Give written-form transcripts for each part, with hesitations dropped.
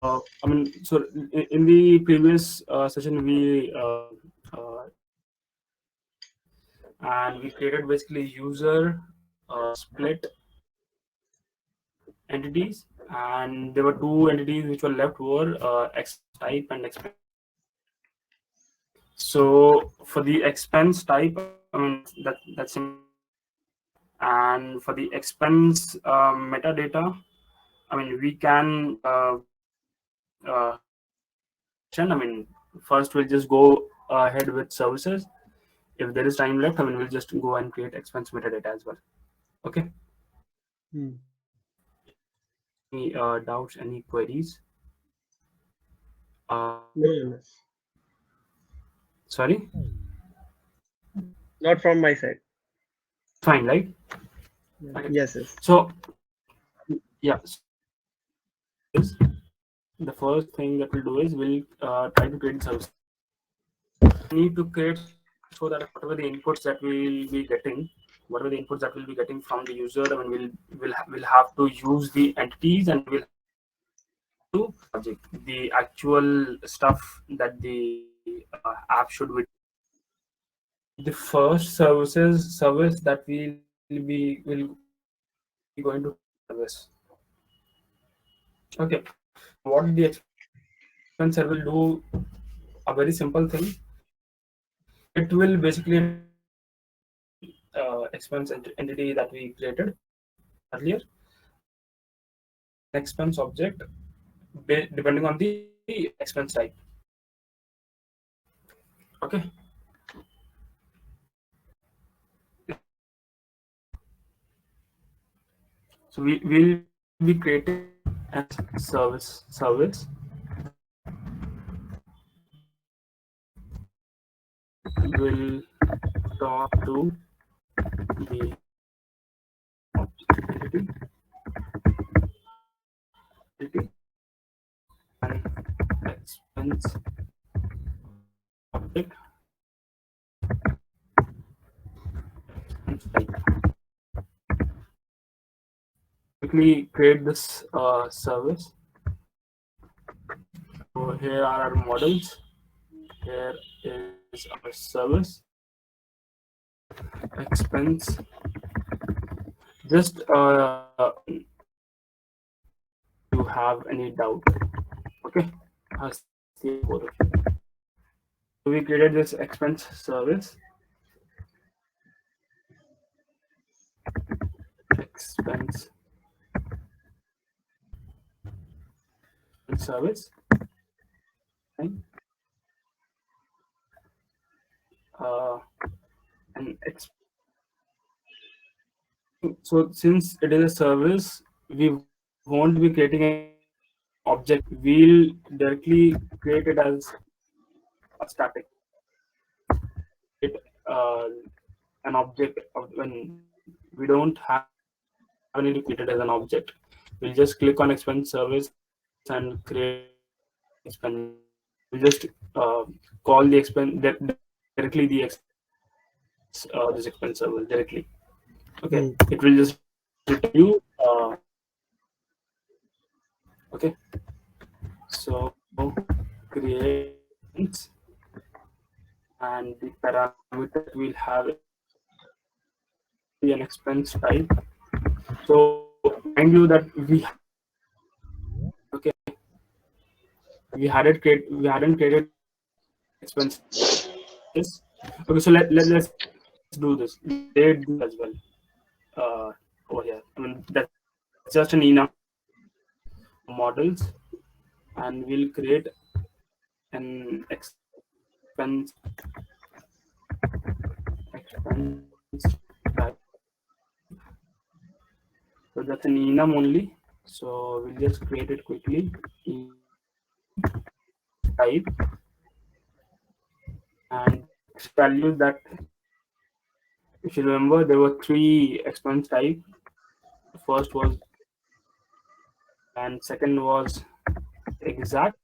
I mean, so in the previous session, we and we created basically user split entities, and there were two entities which were left were expense type and expense. So for the expense type, I mean that's and for the expense metadata, I mean we can I mean first we'll just go ahead with services. If there is time left, I mean we'll just go and create expense metadata as well. Okay. Hmm. Any doubts? Any queries? Uh, No, no, Sorry. not from my side. Fine, right? Yeah. Okay. Yes, yes. So yeah. Is the first thing that we'll do is we'll try to create service. We need to create so that whatever the inputs that we'll be getting, whatever the inputs that we'll be getting from the user, I mean we'll have to use the entities and we'll to the actual stuff that the app should be. The first service that will be going to service. Okay. What the expense server will do, a very simple thing. It will basically expense entity that we created earlier, expense object depending on the expense type. Okay. So we will be creating a service will talk to the entity and expense object and type. Quickly create this service. So here are our models. Here is our service expense. Just you have any doubt? Okay, ask the both of you. So we created this expense service. Expense service. Right? Uh, and so since it is a service, we won't be creating an object. We'll directly create it as a static. It an object of when we don't have any to create it as an object. We'll just click on expense service and create expense. We'll just call the expense directly the this expense service directly. Okay, Hmm. it will just return you. Okay, so create and the parameter that we'll have is be an expense type. So mind you that okay we hadn't created expenses. Okay, so let's do this. They do as well. Over here. I mean that's just an enum models, and we'll create an expense type. So that's an enum only. So we'll just create it quickly. Type and values that, if you remember, there were three expense type. The first was, and second was exact.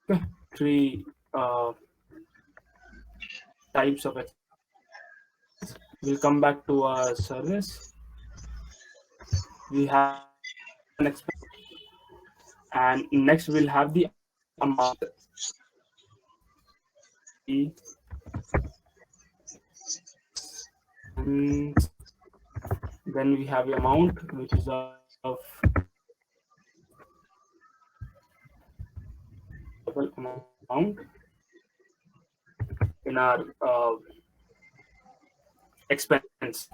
Okay, three types of expense. We'll come back to our service. We have an expense, and next we'll have the amount. The expense. Then we have the amount, which is of double amount in our expense.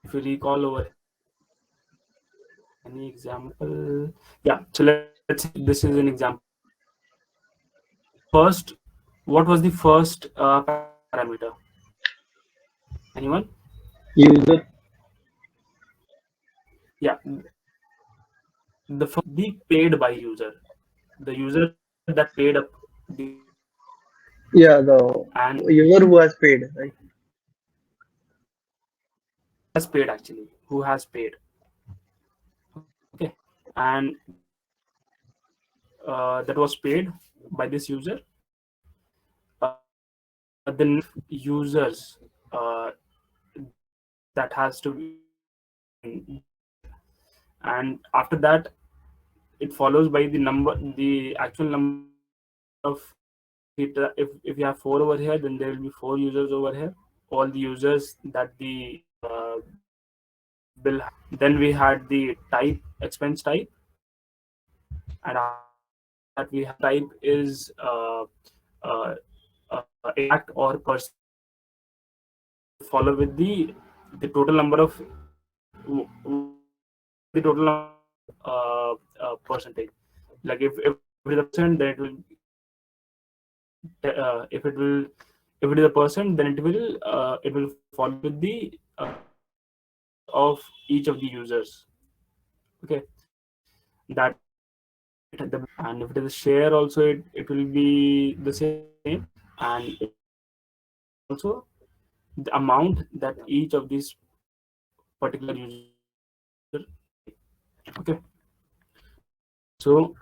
If you recall over any example, yeah. So let's say this is an example. First, what was the first parameter? Anyone? User. Yeah, the first, the paid by user, the user that paid up the Yeah, the and user who has paid, right? has paid actually, who has paid. Okay, and that was paid by this user. The users that has to be, and after that it follows by the number, the actual number of if you have four over here, then there will be four users over here, all the users that the bill. Then we had the type, expense type, and after that we have type is uh, exact or percentage, and follow with the total number of the total number percentage. Like if it is a percent, then it will if it will, if it is a percent, then it will follow with the number of each of the users. Okay, that and if it is a share also, it will be the same, and it will also the amount that each of these particular user. Okay, so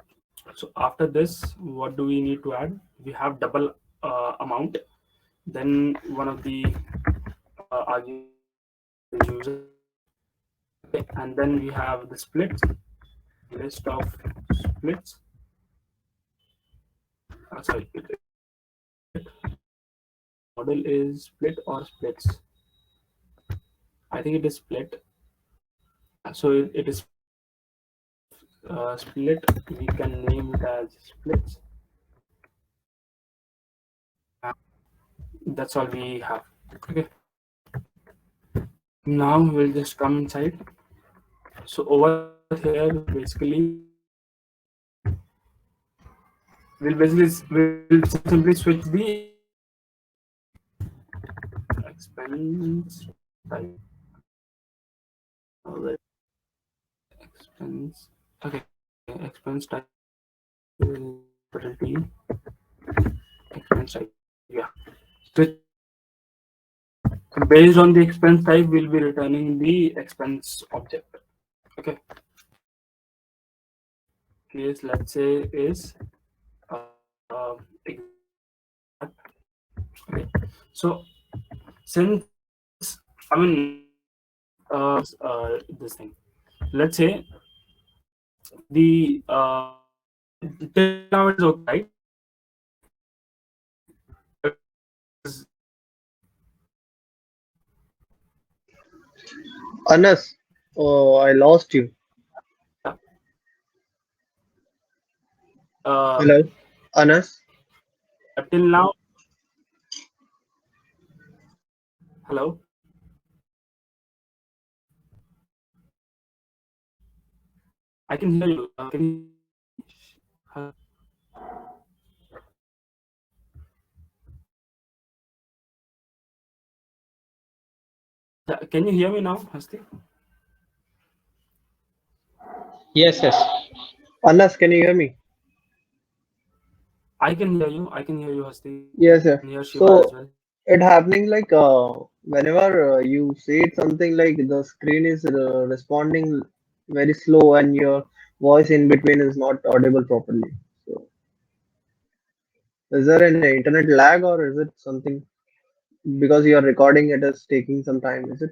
so after this, what do we need to add? We have double amount, then one of the argument the user. Okay, and then we have the split, list of splits. Sorry, model is split or splits. I think it is split. So it is split. We can name it as splits. That's all we have. Okay. Now we'll just come inside. So over here, we'll simply switch the expense type. Expense. Okay, expense type is T. Expense type. Yeah. So based on the expense type, we'll be returning the expense object. Okay. Case, let's say, is uh, okay. So since I mean this thing, let's say the till now it is okay, right? Anas, oh, I lost you. Uh, Hello, Anas. till now, hello. I can hear you. Can you? Uh, can you hear me now, Hasti? Yes, yes. Anas, can you hear me? I can hear you. I can hear you, Hasti. Yes, I sir. can hear Shiva as So well. it happening like whenever you say something like the screen is responding very slow and your voice in between is not audible properly. So Is there an internet lag or is it something because you are recording it is taking some time? Is it?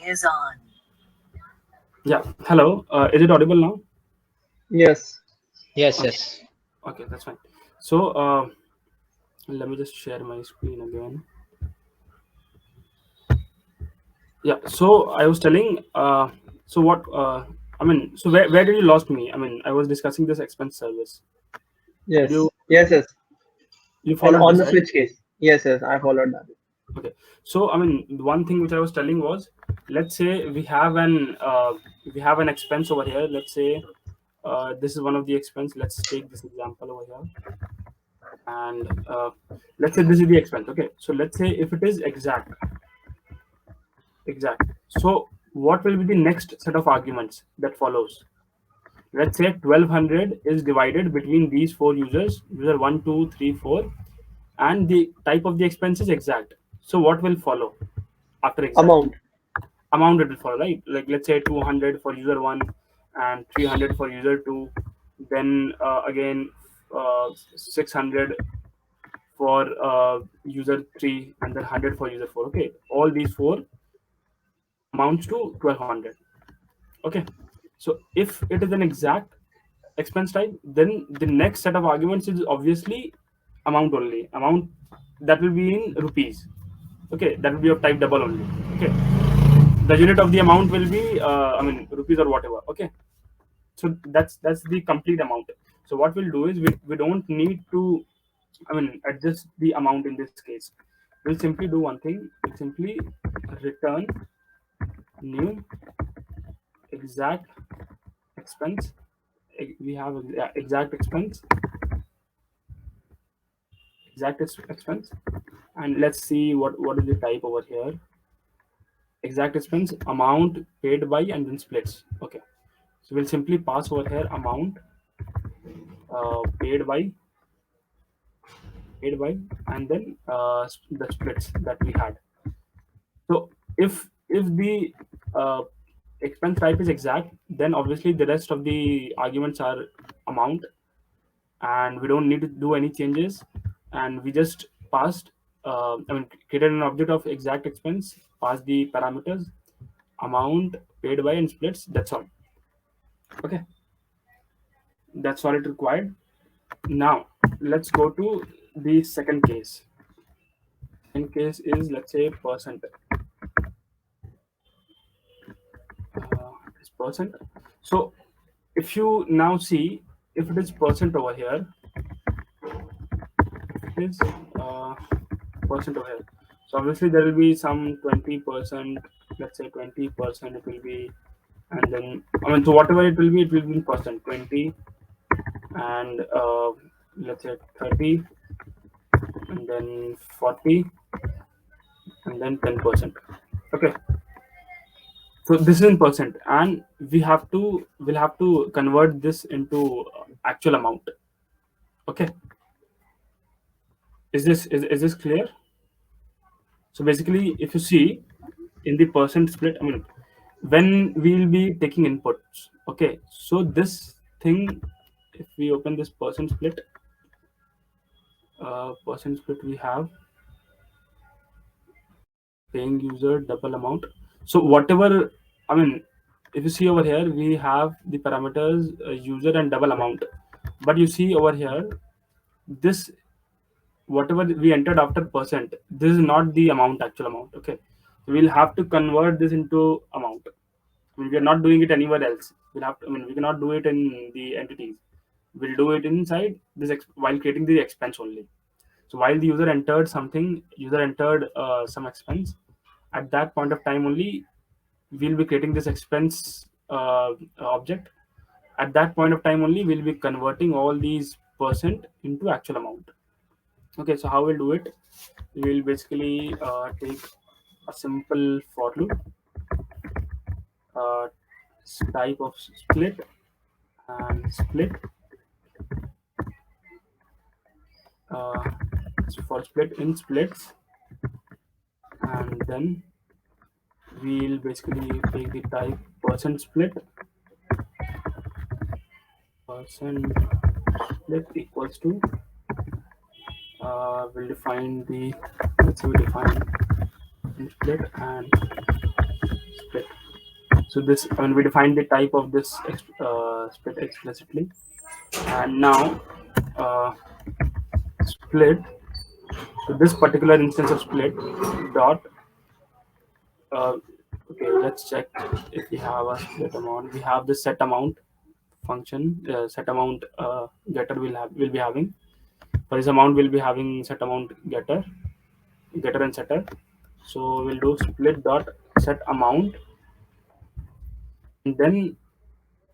Is on. Yeah. Hello. Is it audible now? Yes. Yes, Okay. yes. Okay, that's fine. So let me just share my screen again. Yeah. So I was telling. So what? I mean, so where did you lost me? I mean, I was discussing this expense service. Did Yes. you Yes. Yes. you And followed on this, the right? switch case. Yes. Yes. I followed that. Okay. So I mean, the one thing which I was telling was, let's say we have an expense over here. Let's say this is one of the expense. Let's take this example over here, and let's say this is the expense. Okay. So let's say if it is exact. So what will be the next set of arguments that follows? Let's say 1200 is divided between these four users, user 1, 2, 3, 4, and the type of the expense is exact. So what will follow after exact? Amount. Amount it will follow, right? Like let's say 200 for user 1 and 300 for user 2, then again 600 for user 3, and then 100 for user 4. Okay, all these four amounts to 1200. Okay, so if it is an exact expense type, then the next set of arguments is obviously amount only. Amount that will be in rupees. Okay, that will be of type double only. Okay, the unit of the amount will be I mean rupees or whatever. Okay, so that's the complete amount. So what we'll do is we don't need to, I mean, adjust the amount in this case. We'll simply do one thing. We'll simply return new exact expense. We have exact expense, expense, and let's see what is the type over here. Exact expense, amount paid by, and then splits. Okay, so we'll simply pass over here amount paid by, and then the splits that we had. So if the uh, expense type is exact, then obviously the rest of the arguments are amount, and we don't need to do any changes, and we just passed I mean created an object of exact expense, pass the parameters amount paid by and splits. That's all. Okay, that's all it required. Now let's go to the second case. Second case is, let's say, percent. Is percent. So if you now see, if it is percent over here, it is uh, percent over here. So obviously there will be some 20%. Let's say 20% it will be, and then I mean, so whatever it will be in percent 20, and let's say 30, and then 40, and then 10%. Okay, so this is in percent, and we'll have to convert this into actual amount. Okay, is this clear? So basically, if you see in the percent split, I mean, when we'll be taking inputs, okay, so this thing, if we open this percent split, we have paying user double amount. So whatever, I mean, if you see over here, we have the parameters user and double amount, but you see over here, this whatever we entered after percent, this is not the amount, actual amount. Okay, so we'll have to convert this into amount. I mean, we are not doing it anywhere else. We'll have to, I mean, we cannot do it in the entities. We'll do it inside this while creating the expense only. So while the user entered something, user entered some expense, at that point of time only we'll be creating this expense object. At that point of time only we'll be converting all these percent into actual amount. Okay, so how we'll do it? We'll basically take a simple for loop, uh, type of split, and split uh, for split in splits, and then we'll basically take the type percent split equals to we'll define the let's say we define split and split. So this when we define the type of this split explicitly, and now uh, split. So this particular instance of split dot uh, okay, let's check if we have a split amount. We have the set amount function, set amount getter will be having. For this amount, we'll be having set amount getter and setter. So we'll do split dot set amount, and then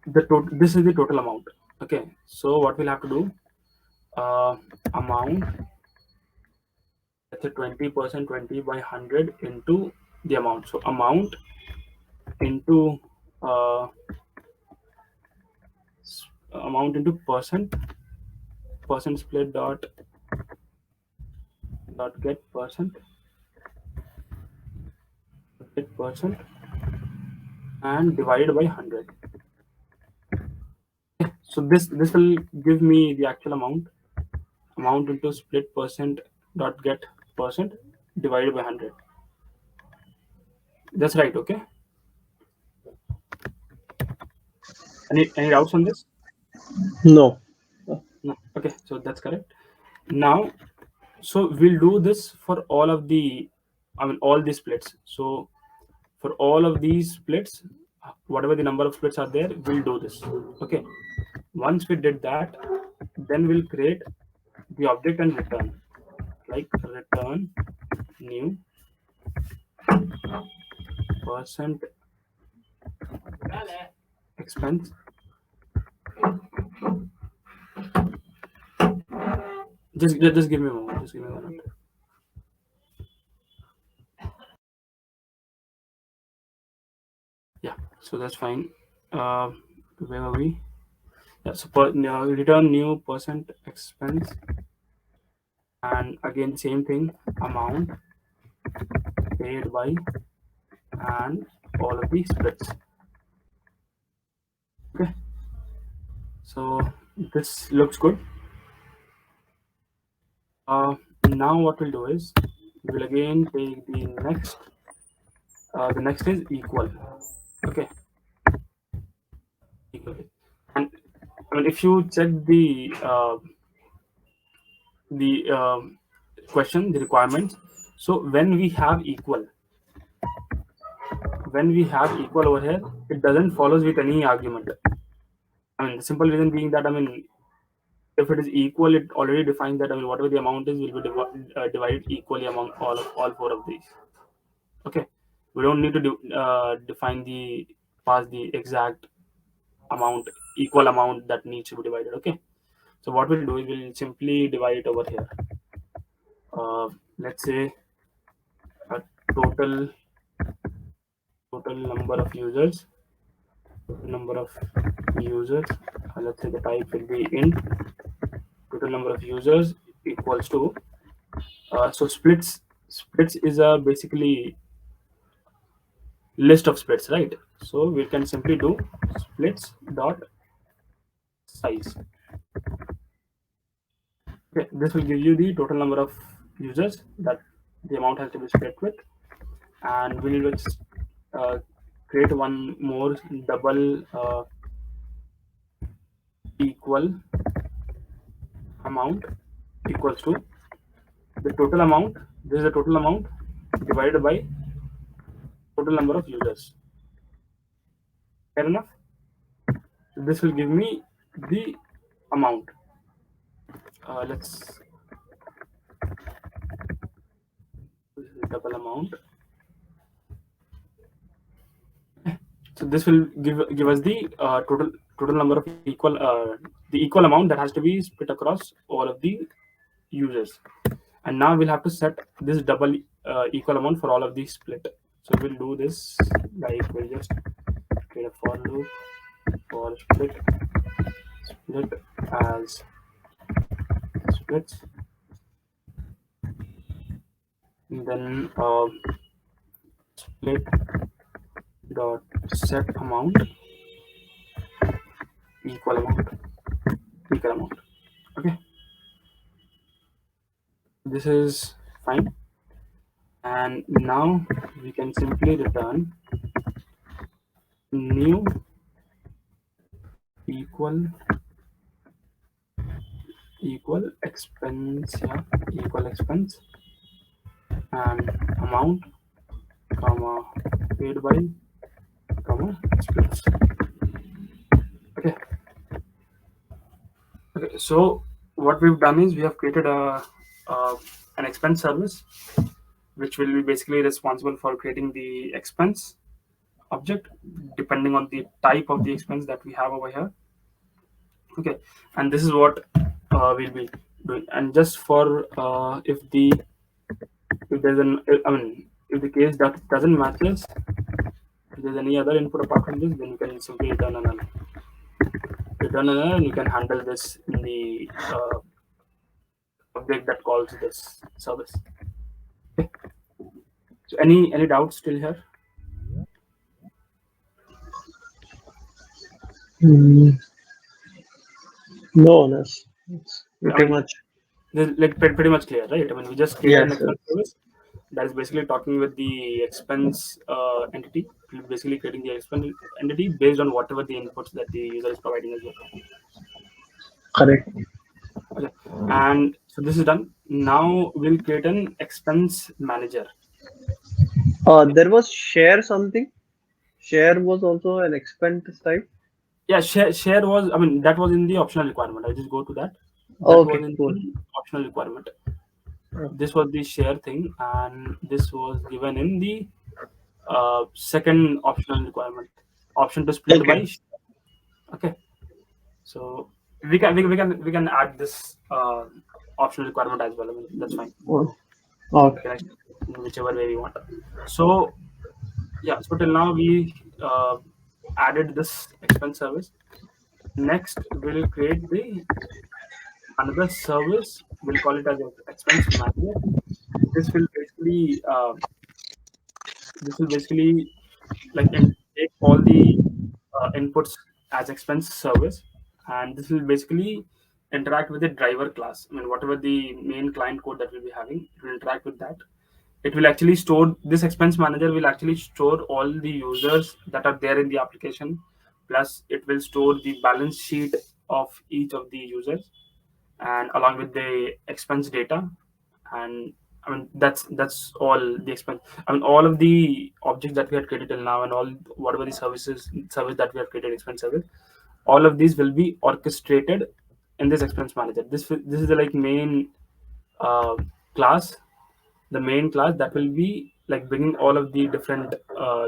the total. This is the total amount. Okay. So what we'll have to do, amount. Let's say 20%, 20 by 100 into the amount. So amount into uh, amount into percent split dot get percent and divided by 100. So this will give me the actual amount into split percent dot get percent divided by 100. That's right. Okay. Any doubts on this? No. No. Okay. So that's correct. Now, so we'll do this for all of the, all these splits. So for all of these splits, whatever the number of splits are there, we'll do this. Okay. Once we did that, then we'll create the object and return, like return new percent expense. Just give me a moment. Just give me a moment. Yeah, so that's fine. Where are we? Yeah, so return new percent expense, and again same thing, amount paid by and all of the splits. Okay, so this looks good. Now what we'll do is we'll again take the next. The next is equal. Okay, equal. And if you check the question, the requirements. So when we have equal over here, it doesn't follows with any argument. The simple reason being that if it is equal, it already defines that whatever the amount is will be divided equally among all four of these. Okay, we don't need to define pass the exact amount, equal amount that needs to be divided. Okay, so what we'll do is we'll simply divide it over here. Let's say a total number of users. Let's say the type will be int. Total number of users equals to. So splits is a basically list of splits, right? So we can simply do splits dot size. Okay, this will give you the total number of users that the amount has to be split with, and we'll just create one more double equal amount equals to the total amount. This is the total amount divided by total number of users. Fair enough. So this will give me the amount. Let's double amount. So this will give us the total number of the equal amount that has to be split across all of the users. And now we'll have to set this double equal amount for all of these split. So we'll do this like we'll just create a for loop for split split as splits, then split dot set amount equal amount equal amount. Okay, this is fine, and now we can simply return new equal expense, yeah, equal expense and amount comma paid by comma splits. Okay. Okay, so what we've done is we have created a an expense service which will be basically responsible for creating the expense object depending on the type of the expense that we have over here. Okay, and this is what we'll be doing. And just for if there's an I mean if the case that doesn't matches, if there's any other input apart from this, then you can simply return a null, and you can handle this in the object that calls this service. Okay. So any doubts still here? Mm, no, it's I pretty mean, much. like pretty much clear, right? I mean, we just created an Yes, expense yes. service that is basically talking with the expense entity, basically creating the expense entity based on whatever the inputs that the user is providing as well. Correct. Okay, and so this is done. Now we'll create an expense manager. There was share something. Share was also an expense type. Yeah, share was, I mean, that was in the optional requirement. I'll just go to that. That was Okay, in cool. the optional requirement. Uh, This was the share thing, and this was given in the second optional requirement, option to split by Okay. share. Okay, so we can add this optional requirement as well. I mean, that's fine. Oh, okay. We can actually in whichever way we want. So yeah, so till now we added this expense service. Next, we'll create the another service. We'll call it as an expense manager. This will basically like take all the inputs as expense service, and this will basically interact with the driver class. I mean, whatever the main client code that we'll be having, it will interact with that. It will actually store, this expense manager will actually store all the users that are there in the application, plus it will store the balance sheet of each of the users, and along with the expense data. And I mean, that's all the expense, I mean, all of the objects that we have created till now, and all whatever the service that we have created, expense service, all of these will be orchestrated in this expense manager. This is the like main uh, class, the main class that will be like bringing all of the different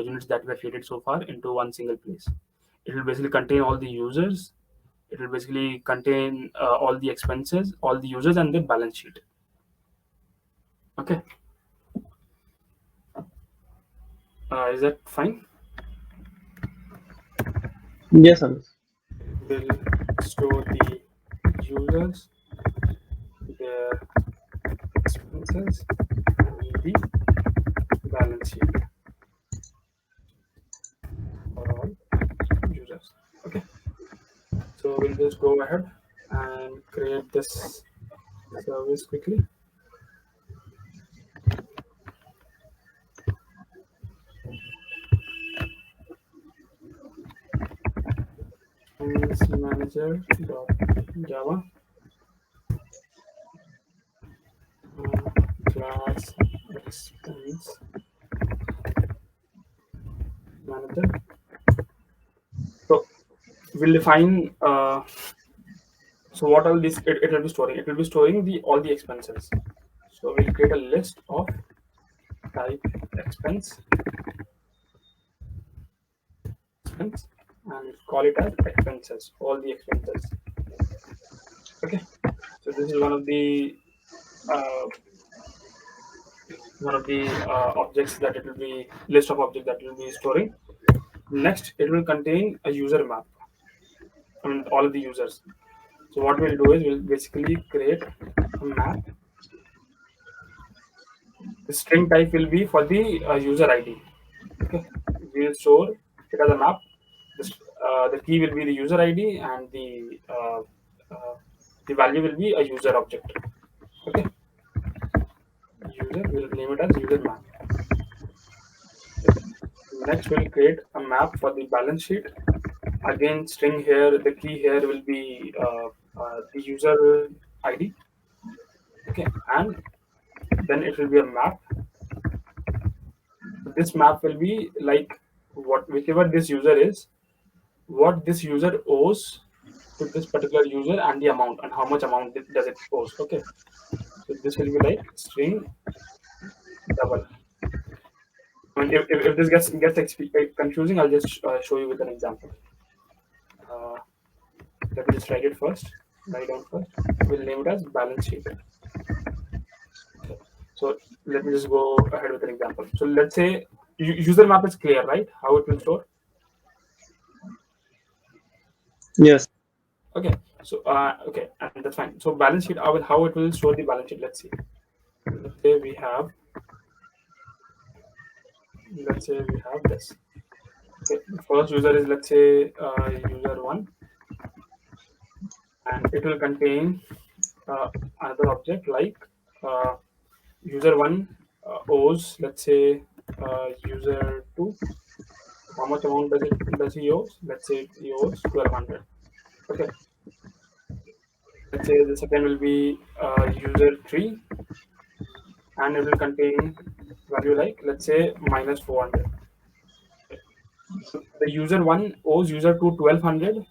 units that we have created so far into one single place. It will basically contain all the users. It will basically contain all the expenses, all the users, and the balance sheet. Okay, is that fine? Yes, Anas. Will store the users, their expenses, and the balance sheet for all users. Okay, so we'll just go ahead and create this service quickly. ExpenseManager.java class expense manager. So we'll define. So what all this it will be storing? It will be storing the all the expenses. So we'll create a list of type expense and call it as expenses, all the expenses. Okay. So this is uh, one of the objects that it will be list of objects that it will be storing. Next, it will contain a user map. all of the users. So what we'll do is we'll basically create a map. The string type will be for the user ID. Okay, we'll store it as a map. The key will be the user ID, and uh, the value will be a user object. Okay, user, we'll name it as user map. Okay. Next, we'll create a map for the balance sheet. Again, string here. The key here will be the user ID. Okay, and then it will be a map. This map will be like what whichever this user is, what this user owes to this particular user, and the amount, and how much amount does it owes. Okay, so this will be like string double. I mean, if this gets confusing, I'll just show you with an example. Uh, Let me just write it first. Write down first. We'll name it as balance sheet. Okay. So let me just go ahead with an example. So let's say user map is clear, right? How it will store. Yes. Okay. So okay, and that's fine. So balance sheet, how it will store the balance sheet. Let's see. Let's say we have. Let's say we have this. Okay. The first user is, let's say, user one, and it will contain another object like uh, user one owes, let's say, user two. How much amount does he owe? Let's say he owes 1200. Okay. Let's say the second will be user three, and it will contain value like, let's say, minus 400. So the user one owes user two 1200.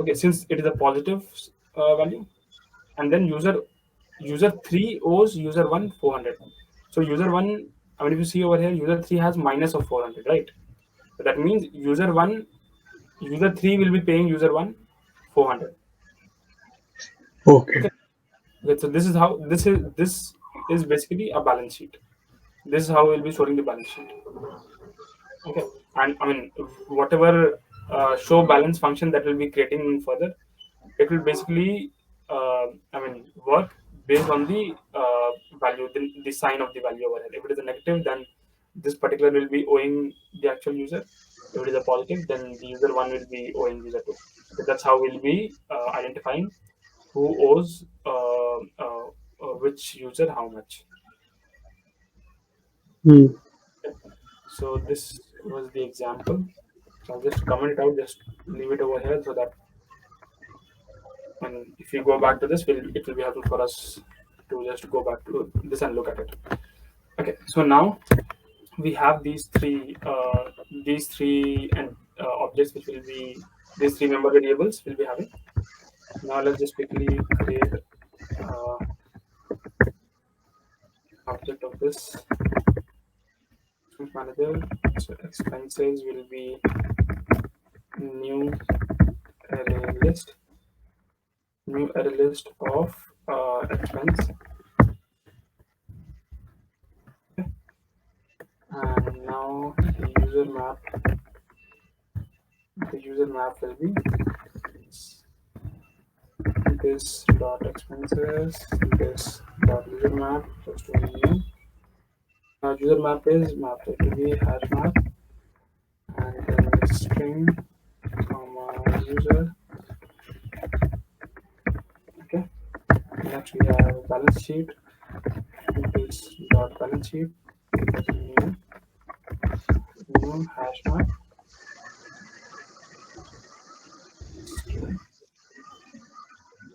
Okay, since it is a positive value, and then user three owes user one 400. So user one, I mean, if you see over here, user three has minus of 400, right? So that means user three will be paying user one 400. Okay. Okay. Okay, so this is basically a balance sheet. This is how we'll be storing the balance sheet. Okay, and I mean, whatever show balance function that we'll be creating further, it will basically I mean, work based on the value, the sign of the value over here. If it is a negative, then this particular will be owing the actual user. If it is a positive, then the user one will be owing user two. Okay, that's how we'll be identifying who owes which user how much. Hmm. Okay. So this was the example. So I'll just comment it out, just leave it over here so that when if we go back to this, it will be helpful for us to just go back to this and look at it. Okay, so now we have these three and objects which will be these three member variables will be having. Now let's just quickly create uh, object of this expense manager. So expenses will be new array list, new array list of expense. Okay. And now the user map will be this dot expenses, this dot user map, just one new. Now user map is map, it will be hash map, and then string comma user. Okay. Next we have balance sheet, this dot balance sheet, new hash map, string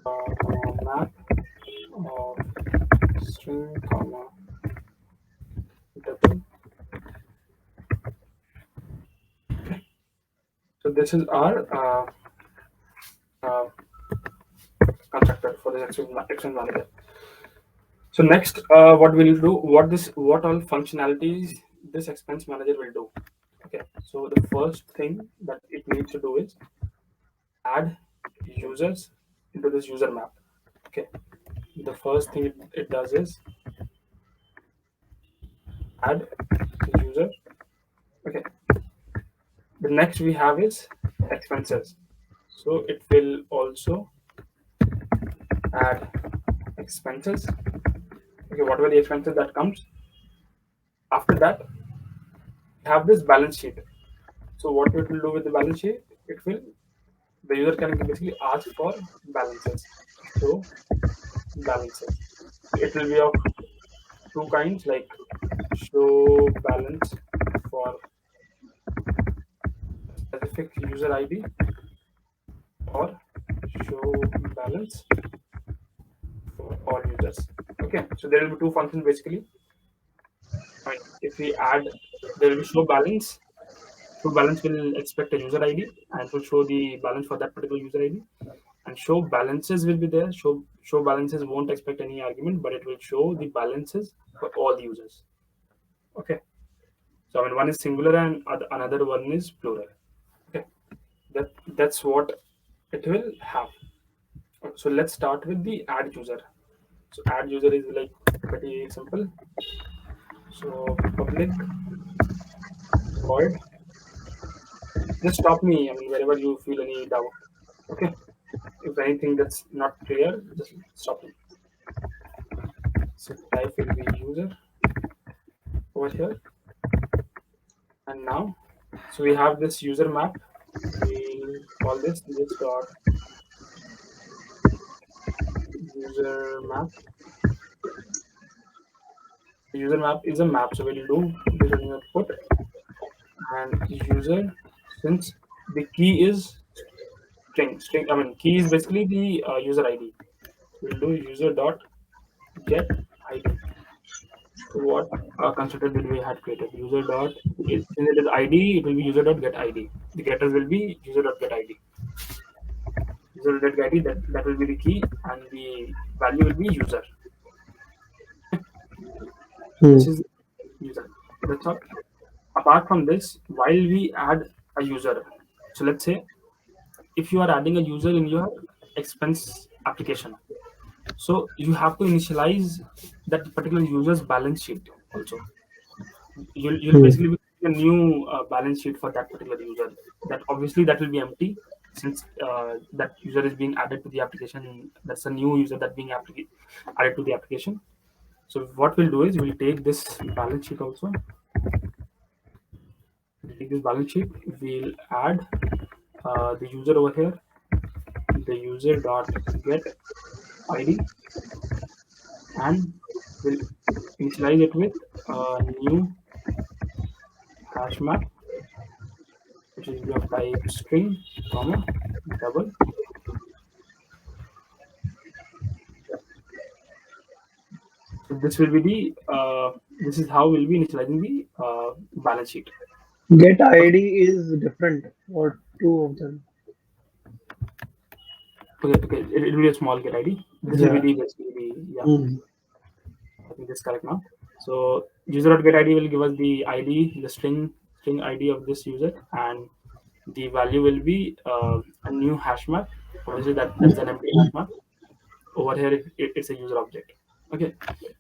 comma map of string comma double. So this is our uh, constructor for the expense manager. So next, what we'll do, what all functionalities this expense manager will do. Okay, so the first thing that it needs to do is add users into this user map. Okay, the first thing it does is add the user. Okay, the next we have is expenses. So it will also add expenses. Okay, whatever the expenses that comes. After that, we have this balance sheet. So what it will do with the balance sheet? It will the user can basically ask for balances. So balances. It will be of two kinds, like show balance for specific user ID or show balance for all users. Okay, so there will be two functions basically. I mean, if we add, there will be show balance. Show balance will expect a user ID and it will show the balance for that particular user ID. And show balances will be there. Show balances won't expect any argument, but it will show the balances for all the users. Okay. So I mean, one is singular and another one is plural. Okay. That's what it will have. So let's start with the add user. So add user is like pretty simple. So public void. Just stop me. I mean, wherever you feel any doubt. Okay. If anything that's not clear, just stop me. So type will be user over here. And now, so we have this user map. We'll call this dot user map. User map is a map, so we'll do this in output and user, since the key is string. I mean, key is basically the user ID. We'll do user dot get ID. So what constructor did we had created? User dot since it is ID, it will be user dot get ID. The getters will be user dot get ID. User dot get ID, that will be the key, and the value will be user. Hmm. This is user. That's all. Apart from this, while we add a user, so let's say if you are adding a user in your expense application, so you have to initialize that particular user's balance sheet also. You'll Hmm. basically be creating a new balance sheet for that particular user. That obviously that will be empty since that user is being added to the application. That's a new user that being added to the application. So what we'll do is we'll take this balance sheet also. We'll take this balance sheet. We'll add the user over here. The user dot get ID, and we'll initialize it with a new hash map, which is of type string, comma, double. So this will be the this is how we'll be initializing the balance sheet. Get Okay, ID is different for two of them. okay. It will be a small get ID. This will be Yeah. the basically the yeah. Hmm. I think this is correct now. So user.get ID will give us the ID, the string ID of this user, and the value will be a new hash map. Obviously, that's an empty hash map. Over here, it's a user object. Okay,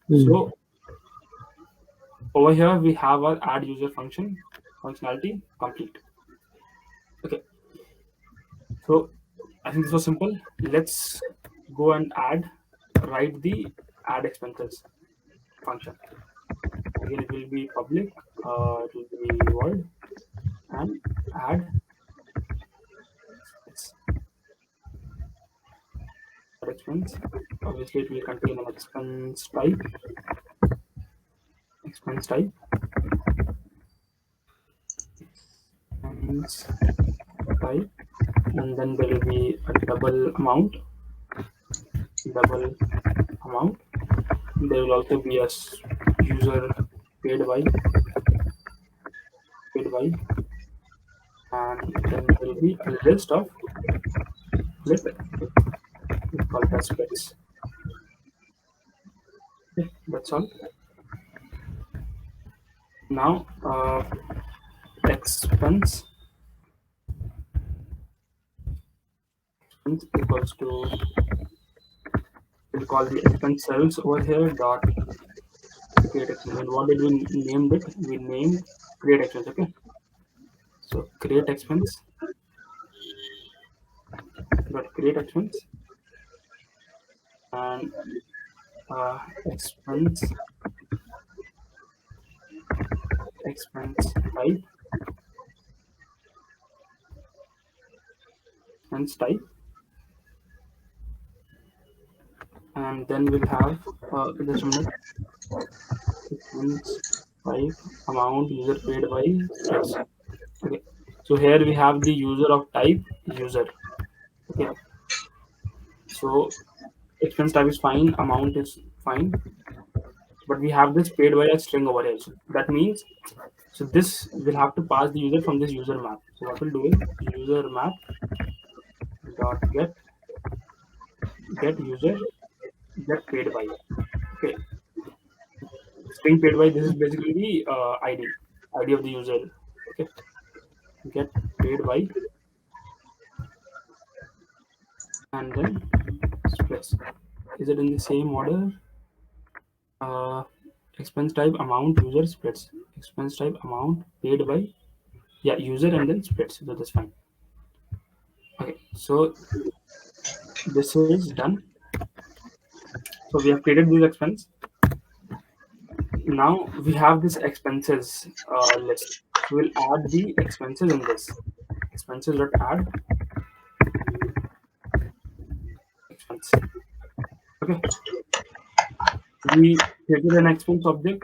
Hmm. so over here we have our add user functionality complete. Okay, so I think this was simple. Let's go and write the add expenses function. Again, it will be public. It will be void and add expense. Add expense. Obviously, it will contain an expense type, expense type, and then there will be a double amount. There will also be a user paid by, paid by, and then there will be a list of split. We call it as splits. Okay, that's all. Now, expense expense equals to, we'll call the expense cells over here dot create expense. And what did we named it? We named create expense. Okay, so create expense dot create expense and expense expense type expense type, and then we'll have just a minute, expense type amount user paid by splits. Okay, so here we have the user of type user. Okay, so expense type is fine, amount is fine, but we have this paid by a string over here. So that means, so this will have to pass the user from this user map. So what we'll do is user map dot get user get paid by. Okay, string paid by, this is basically the ID of the user. Okay, get paid by, and then splits. Is it in the same order? Uh, expense type amount user splits. Expense type amount paid by, yeah, user and then splits. So that's fine. Okay, so this is done. So we have created this expense. Now we have this expenses list. So we'll add the expenses in this expenses dot add expense. Okay, we created an expense object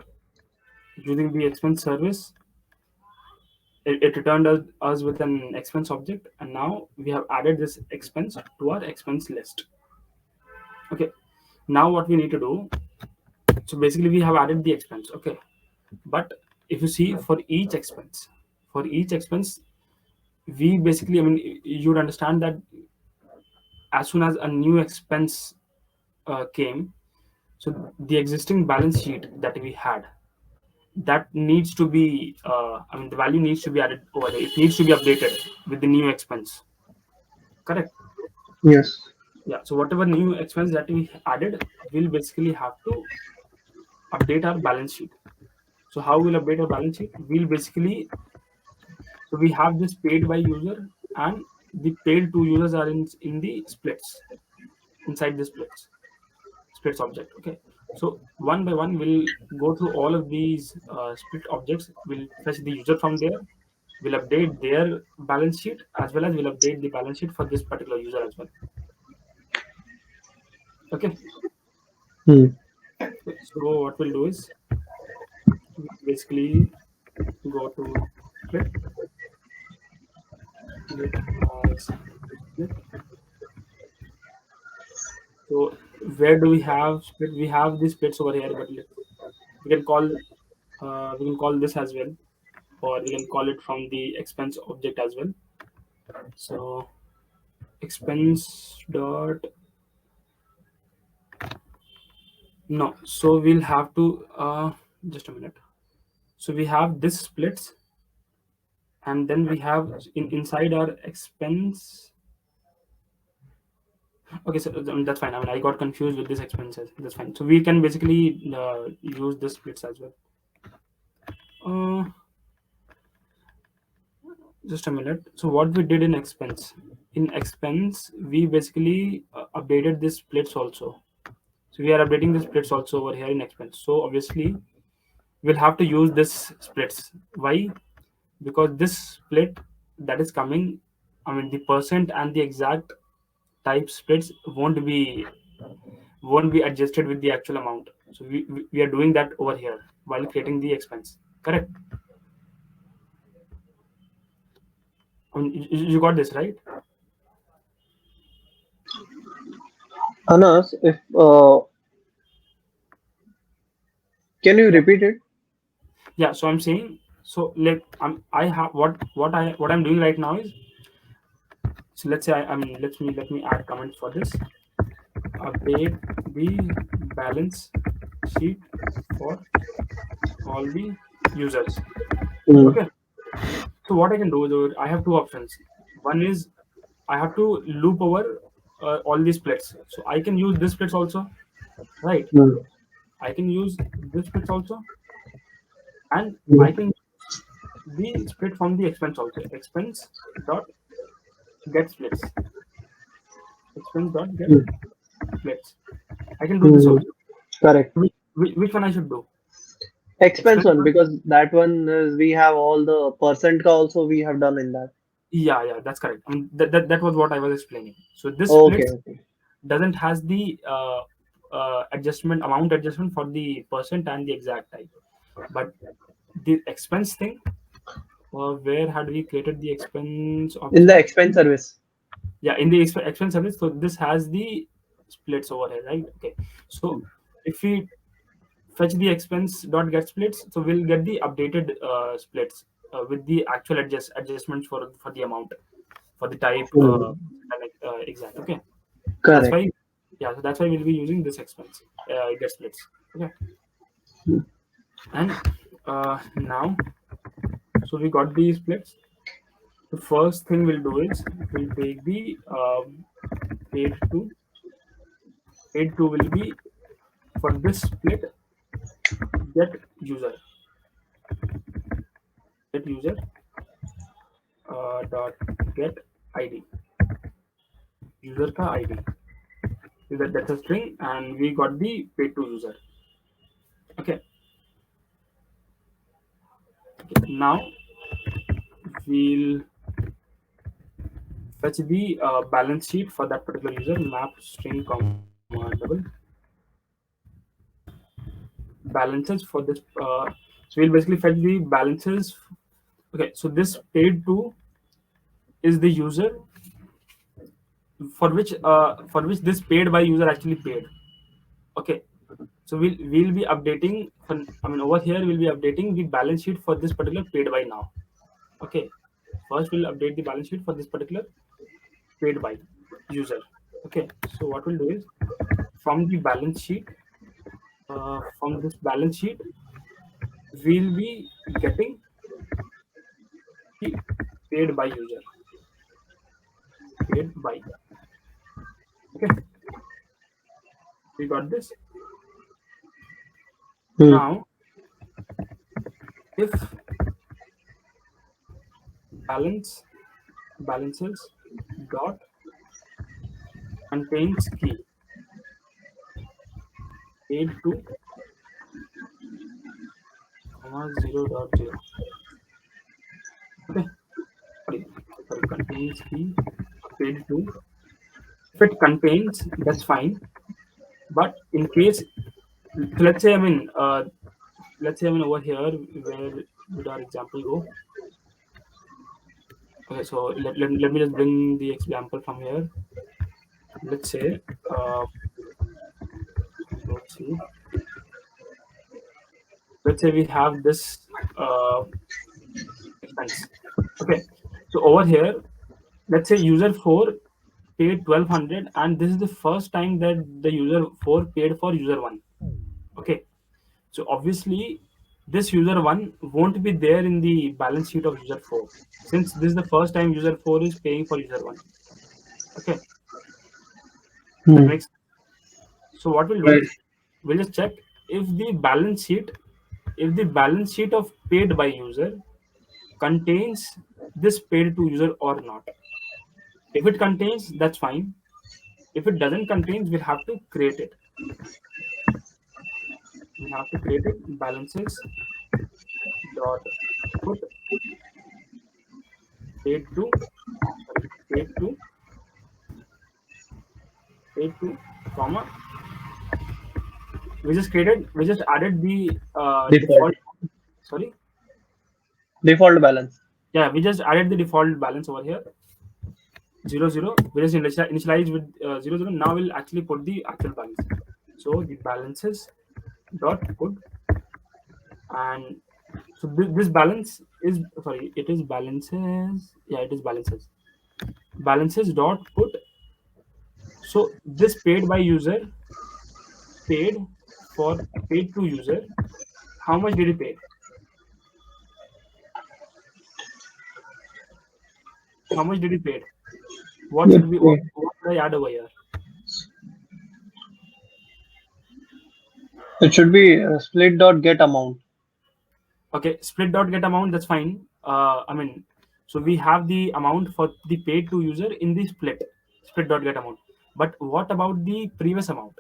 using the expense service. It returned us with an expense object, and now we have added this expense to our expense list. Okay, now what we need to do, so basically we have added the expense. Okay, but if you see, for each expense, we basically, I mean, you would understand that as soon as a new expense came, so the existing balance sheet that we had, that needs to be I mean, the value needs to be added over there, it needs to be updated with the new expense. Correct. Yes. Yeah, so whatever new expense that we added, we'll basically have to update our balance sheet. So how we'll update our balance sheet, we'll basically, so we have this paid by user, and the paid to users are in the splits, inside the splits object. Okay, so one by one we'll go through all of these split objects. We'll fetch the user from there, we'll update their balance sheet, as well as we'll update the balance sheet for this particular user as well. Okay, Hmm. so what we'll do is basically go to split, split as split. So where do we have split? We have the splits over here, but we can call this as well, or we can call it from the expense object as well. So expense dot, no, so we'll have to just a minute. So we have this splits, and then we have inside our expense. Okay, so that's fine. I mean, I got confused with this expenses. That's fine. So we can basically use this splits as well. Uh, just a minute. So what we did in expense, we basically updated this splits also. So we are updating the splits also over here in expense. So obviously we'll have to use this splits. Why? Because this split that is coming, I mean, the percent and the exact type splits won't be adjusted with the actual amount. So we are doing that over here while creating the expense. Correct. I mean, you got this right. Anas, if can you Yeah, repeat it? yeah, so I'm saying, so like I have what I'm doing right now is, so let's say I mean, let me add comments for this. Update the balance sheet for all the users. Hmm. Okay, so what I can do is, I have two options. One is I have to loop over all these splits. So I can use this splits also, right? Hmm. I can use this splits also, and I Hmm. can the split from the expense also. Expense dot get splits. expense dot get Hmm. splits. I can do this Hmm. also. Correct. Which one I should do? Expense Expense one, dot. because that one is we have all the percent ka also we have done in that. Yeah, that's correct. I mean, that was what I was explaining. So this Okay, splits okay. doesn't has the adjustment amount adjustment for the percent and the exact type, but the expense thing. Where had we created the expense In the object? expense service. Yeah, in the expense service. So this has the splits over here, right? Okay. So if we fetch the expense dot get splits, so we'll get the updated splits with the actual adjustments for the amount, for the type, Hmm. like exact. Okay. So that's Correct. why, yeah. So that's why we'll be using this expense get splits. Okay. And now, so we got the splits. The first thing we'll do is we'll take the paid to. Paid to will be for this split get user get user dot get id, user ka id. So that's a string, and we got the paid to user. Okay. Now we'll fetch the balance sheet for that particular user. Map string comma double balances for this. So we'll basically fetch the balances. Okay. So this paid to is the user for which this paid by user actually paid. Okay. So we'll be updating. I mean, over here we'll be updating the balance sheet for this particular paid by now. Okay. First, we'll update the balance sheet for this particular paid by user. Okay. So what we'll do is from the balance sheet, from this balance sheet, we'll be getting the paid by user. Paid by. Okay. We got this. Hmm. Now, if balances dot contains key paid to comma 0.0. Okay. Sorry, contains key paid to. If it contains, that's fine. But in case, so let's say I mean over here, where would our example go? Okay, so let me just bring the example from here. Let's say, uh, let's see, let's say we have this expense. Okay, so over here, let's say user 4 paid 1200, and this is the first time that the user 4 paid for user 1. Okay, so obviously this user 1 won't be there in the balance sheet of user 4, since this is the first time user 4 is paying for user 1. Okay, that Hmm. makes. So what we'll do Right. is we'll just check if the balance sheet, of paid by user contains this paid to user or not. If it contains, that's fine. If it doesn't contain, we'll have to create it. We'll have to create it. Balances dot put paid to, sorry, paid to comma. We just added the Default. default. Sorry. Default balance. Yeah, we just added the default balance over here. 0 0. We just initialize with 0 0. Now we'll actually put the actual balance. So the balances dot put, and so this balance is, sorry, it is balances. Yeah, it is balances. Balances dot put. So this paid by user paid for paid to user. How much did he pay? How much did he pay? What should we Okay. what should I add over here? It should be split dot get amount. Okay, split dot get amount. That's fine. I mean, so we have the amount for the paid to user in the split dot get amount. But what about the previous amount?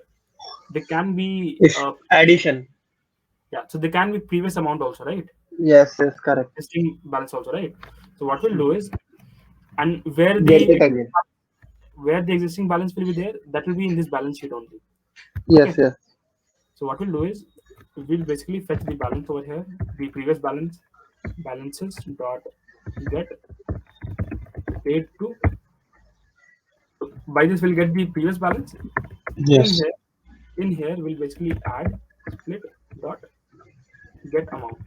They can be Is addition. yeah, so they can be previous amount also, right? Yes, yes, correct. Existing balance also, right? So what we'll do is, and where Get it the again. existing balance will be there, that will be in this balance sheet only. Yes, Okay. yes. So what we'll do is, we'll basically fetch the balance over here, the previous balances dot get paid to. By this we'll get the previous balance. In Yes. here, we'll basically add split dot get amount.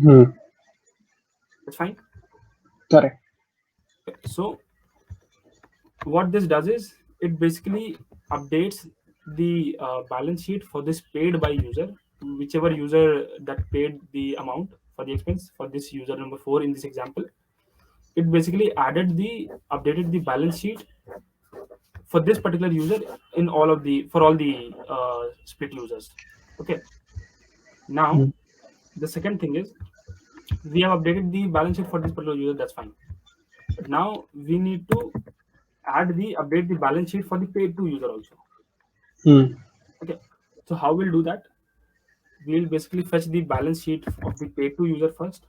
Hmm. That's fine. Correct. So what this does is, it basically updates the balance sheet for this paid by user, whichever user that paid the amount for the expense for this user number 4 in this example. It basically updated the balance sheet for this particular user in all of the for all the split users. Okay. Now Hmm. the second thing is, we have updated the balance sheet for this particular user. That's fine. But now we need to update the balance sheet for the paid to user also. Hmm. Okay. So how we'll do that? We'll basically fetch the balance sheet of the paid to user first.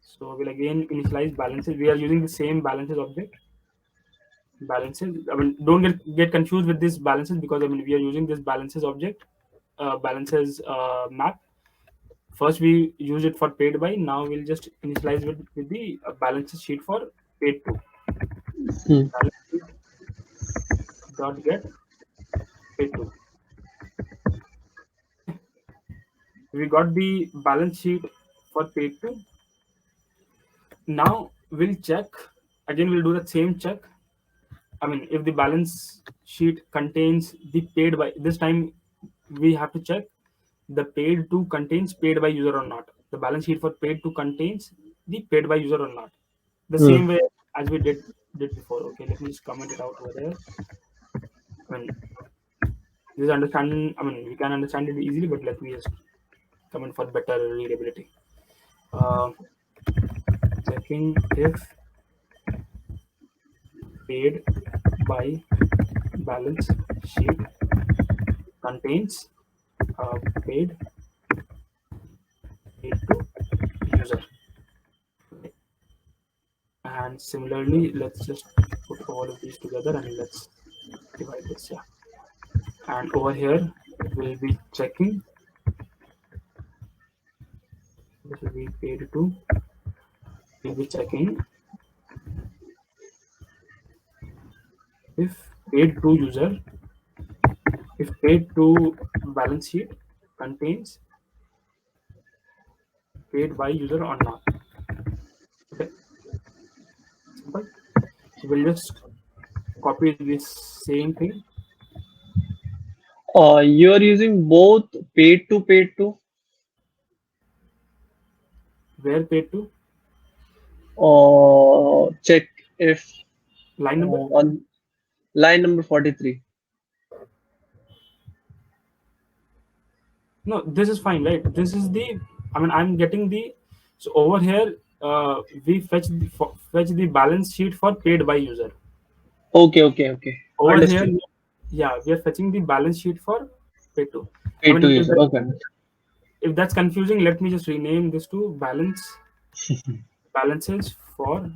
So we'll again initialize balances. We are using the same balances object. Balances. I mean, don't get confused with this balances, because I mean we are using this balances object, balances map. First we used it for paid by. Now we'll just initialize with the balances sheet for paid to. Hmm. Balance sheet dot get paid to. We got the balance sheet for paid to. Now we'll check again. We'll do the same check. I mean, if the balance sheet contains the paid by, this time we have to check the paid to contains paid by user or not. The balance sheet for paid to contains the paid by user or not. The Hmm. same way as we did before. Okay, let me just comment it out over there. I mean, this is understanding. I mean, we can understand it easily, but let me just comment for better readability. Uh, Checking if paid by balance sheet contains paid to user. And similarly, let's just put all of these together and let's divide this. Yeah. And over here, we'll be checking. This will be paid to. We'll be checking if paid to user, if paid to balance sheet contains paid by user or not. Okay, simple. So we'll just copy this same thing. You are using both paid to Where paid to check if line number. on line number 43. No, this is fine, right? This is the. I mean, I'm getting the. So over here, we fetch the balance sheet for paid by user. Okay, okay, okay. Over here, Understood. yeah, we are fetching the balance sheet for paid to. I Paid to mean, user. Okay. if that's confusing, let me just rename this to balances for.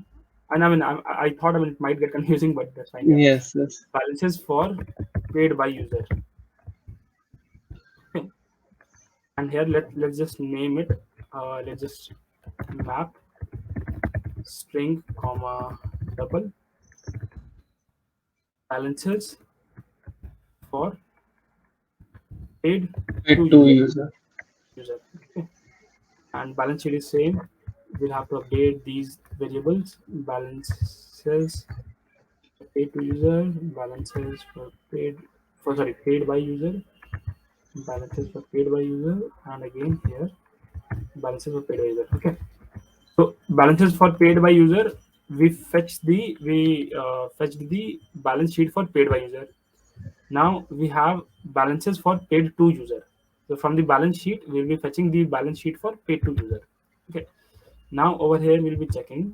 And I mean, I thought, I mean, it might get confusing, but that's fine. Yeah, Yes, yes. balances for paid by user. Okay. And here let's just name it. Let's just map string comma double balances for paid Paid to to user. user. Okay. And balance sheet is same. We'll have to update these variables. Balances for paid to user, balances for paid by user, balances for paid by user, and again here balances for paid by user. Okay. So balances for paid by user, we fetched the balance sheet for paid by user. Now we have balances for paid to user. So from the balance sheet, we'll be fetching the balance sheet for paid to user. Okay. Now over here, we'll be checking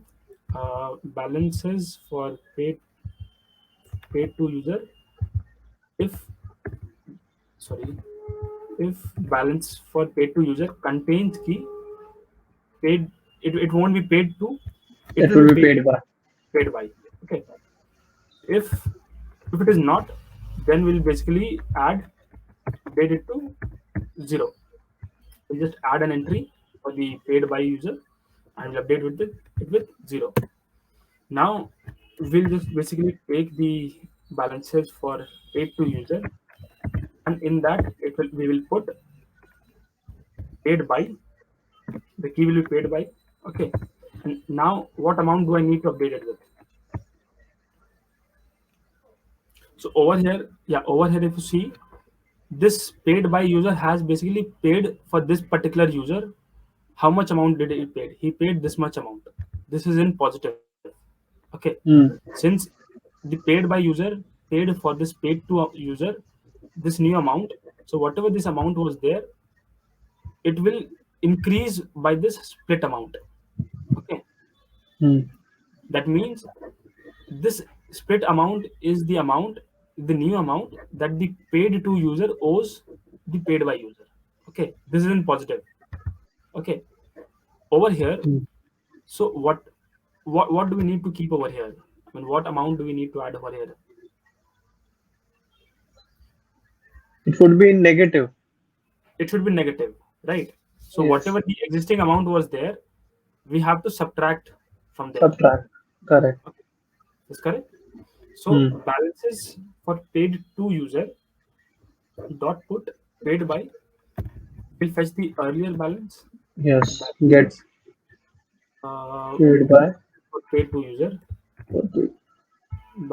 balances for paid to user if sorry if balance for paid to user contains key paid, it won't be paid to, it It will will be be paid by. paid by. Okay. If if it is not, then we'll basically update it to 0. We'll just add an entry for the paid by user and we'll update it with 0. Now we'll just basically take the balances for paid to user, and in that we will put paid by, the key will be paid by. Okay. And now what amount do I need to update it with? So over here, yeah, over here, if you see, this paid by user has basically paid for this particular user. How much amount did he paid? He paid this much amount. This is in positive. Okay. Hmm. Since the paid by user paid for this paid to user this new amount, so whatever this amount was there, it will increase by this split amount. Okay. Hmm. That means this split amount is the amount, the new amount that the paid to user owes the paid by user. Okay, this is in positive. Okay, over here, Hmm. so what do we need to keep over here? I mean, what amount do we need to add over here? It would be negative. It should be negative, right? So Yes. whatever the existing amount was there, we have to subtract from there. Subtract. Correct. Okay, is correct. So Hmm. balances for paid to user dot put paid by will fetch the earlier balance. Yes. That Get means paid by. for paid to user, Okay.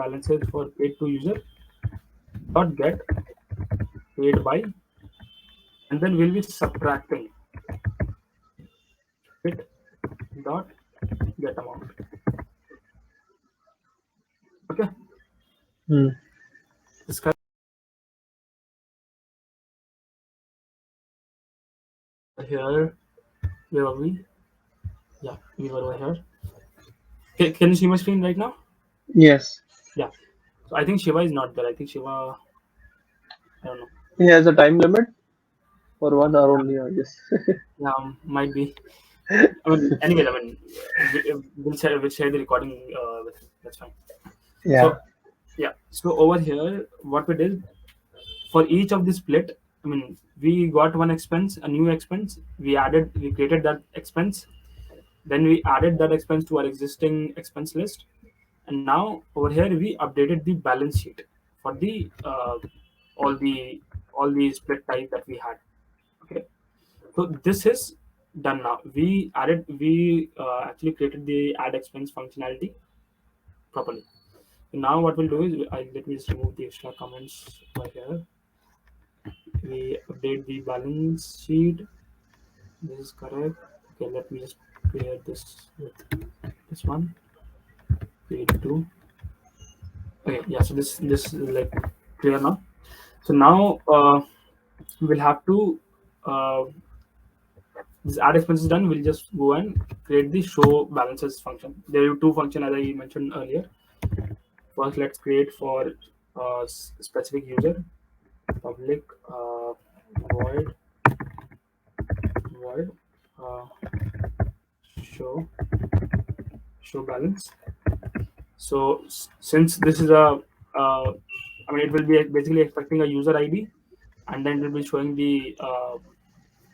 balances for paid to user dot get paid by, and then we'll be subtracting it dot get amount. Okay, Hmm. this here, where are we? Yeah, we were over here. Can you see my screen right now? Yes. Yeah. So I think Shiva is not there. I think Shiva, I don't know. He has a time limit for 1 hour only, I guess. Yeah, might be. I mean, anyways, I mean, we'll share the recording with him. That's fine. Yeah. So yeah. So over here, what we did for each of the split, I mean, we got one expense, a new expense. We created that expense. Then we added that expense to our existing expense list. And now over here we updated the balance sheet for the all the all the split type that we had. Okay. So this is done now. We actually created the add expense functionality properly. So now what we'll do is let me just remove the extra comments over here. We update the balance sheet. This is correct. Okay, let me just clear this with this one. Page two. Okay, yeah. So this is like clear now. So now we'll have to this add expenses done. We'll just go and create the show balances function. There are two functions as I mentioned earlier. First, let's create for specific user public void void uh, show show balance. So since this is I mean, it will be basically expecting a user ID, and then it will be showing the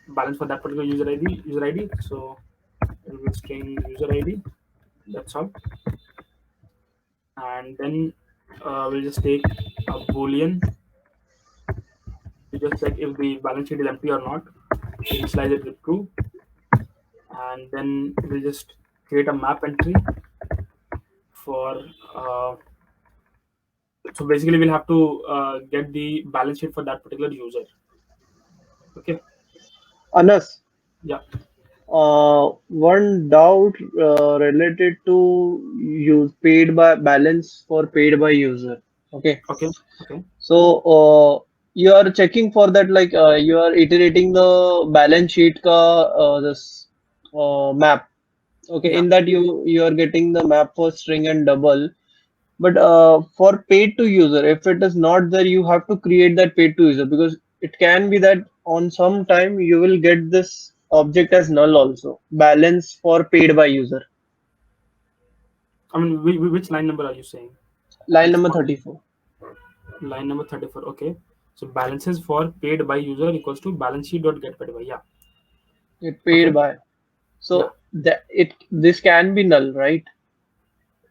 balance for that particular user ID. So it will be string user ID. That's all. And then we'll just take a boolean to just check if the balance sheet is empty or not. Initialize it with true, and then we'll just create a map entry for. So basically, we'll have to get the balance sheet for that particular user. Okay. Anas, Yeah. one doubt related to use paid by balance for paid by user. Okay. Okay. Okay. So you are checking for that, like you are iterating the balance sheet ka this map. Okay, Yeah. in that you are getting the map for string and double. But for paid to user, if it is not there, you have to create that paid to user, because it can be that on some time you will get this object as null also. Balance for paid by user. I mean, which line number are you saying? Line Which number point? 34. Line number 34. Okay. So balances for paid by user equals to balance sheet dot get paid by. Yeah. It paid Okay. by. Yeah. So that it this can be null, right?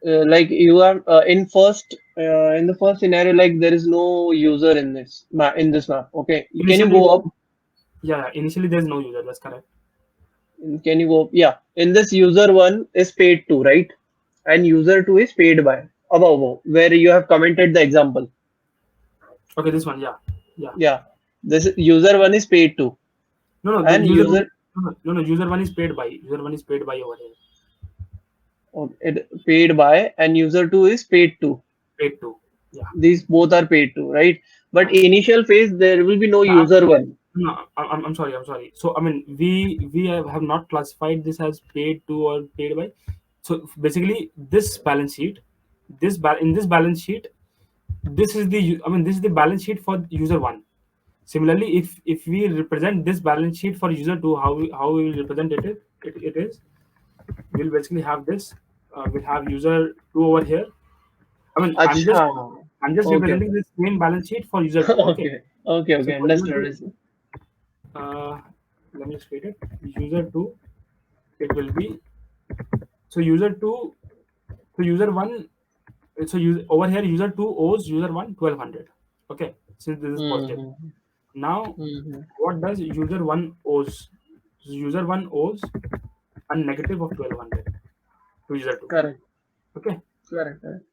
Like you are in the first scenario, like there is no user in this map. Okay, can you Initially, go up? yeah. Initially, there's no user. That's correct. Can you go up? Yeah, in this user one is paid to, right? And user two is paid by above, where you have commented the example. Okay. This one. Yeah. Yeah. Yeah, this user one is paid to, No, no. The and user one. user No. User one is paid by. User one is paid by over here. it paid by, and user two is paid to. Paid to. Yeah. These both are paid to, right? But Right. initial phase there will be no user Actually, one. no, I'm sorry. I'm sorry. So I mean, we have not classified this as paid to or paid by. So basically, this balance sheet, in this balance sheet, this is the I mean this is the balance sheet for user one. Similarly, if we represent this balance sheet for user two, how we will represent it is we'll basically have this. We'll have user two over here. I mean, Acha. I'm just Okay, representing okay. this same balance sheet for user two. Okay. Okay, okay, So okay. for user Understood, two, understood. uh, let me just create it. User two, it will be so user two, so user one. So over here, user two owes user one 1200. Okay, since this is positive. Mm-hmm. Now, Mm-hmm. what does user one owes? So user one owes a negative of 1200 to user two. Correct, Okay, correct, correct.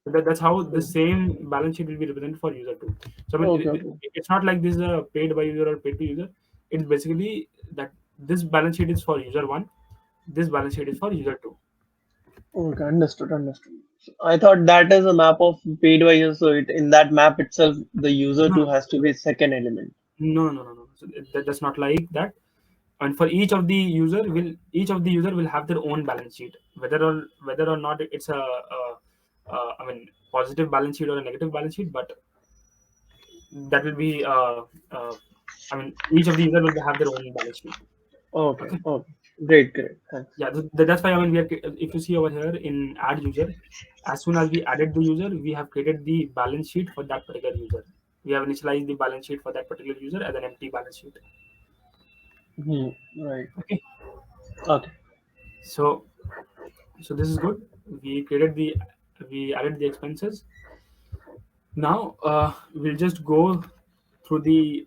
so that's how the Mm. same balance sheet will be represented for user two. So I mean, Okay, okay. it's not like this is a paid by user or paid to user. It's basically that this balance sheet is for user one. This balance sheet is for user two. Okay, understood, understood. So I thought that is a map of paid by user, so in that map itself, the user No, two has to be second element. no. So that's not like that. And for each of the user will have their own balance sheet, whether or not it's I mean positive balance sheet or a negative balance sheet, but that will be uh, I mean each of the user will have their own balance sheet. Okay, Okay. okay. Great, great. Thanks. Yeah, that's why I mean if you see over here in add user, as soon as we added the user, we have created the balance sheet for that particular user. We have initialized the balance sheet for that particular user as an empty balance sheet. Hmm. Right. Okay. Okay. So so this is good. We added the expenses. Now we'll just go through the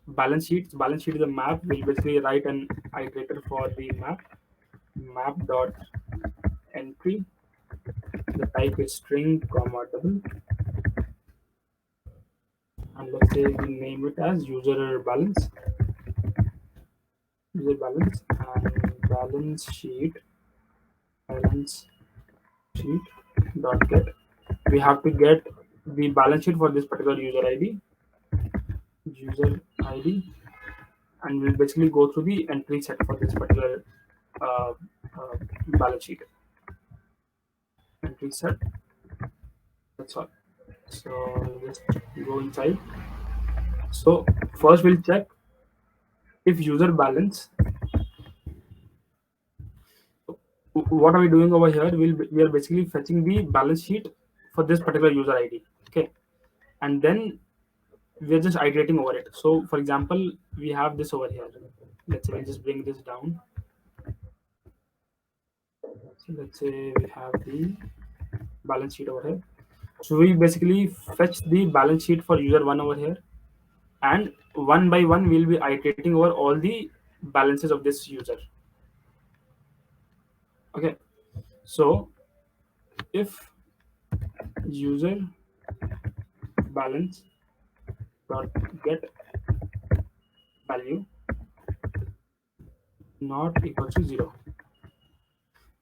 balance sheet. Balance sheet is a map. We'll basically write an iterator for the map dot entry. The type is string comma double, and let's say we name it as user balance and balance sheet dot get. We have to get the balance sheet for this particular user ID, and we'll basically go through the entry set for this particular uh, uh, balance sheet entry set. That's all. So just go inside. So first we'll check if user balance. What are we doing over here? We are basically fetching the balance sheet for this particular user ID. Okay, and then we are just iterating over it. So for example, we have this over here. Let's say we'll just bring this down. So let's say we have the balance sheet over here. So we basically fetch the balance sheet for user one over here, and one by one we'll be iterating over all the balances of this user. Okay, so if user balance dot get value not equal to 0,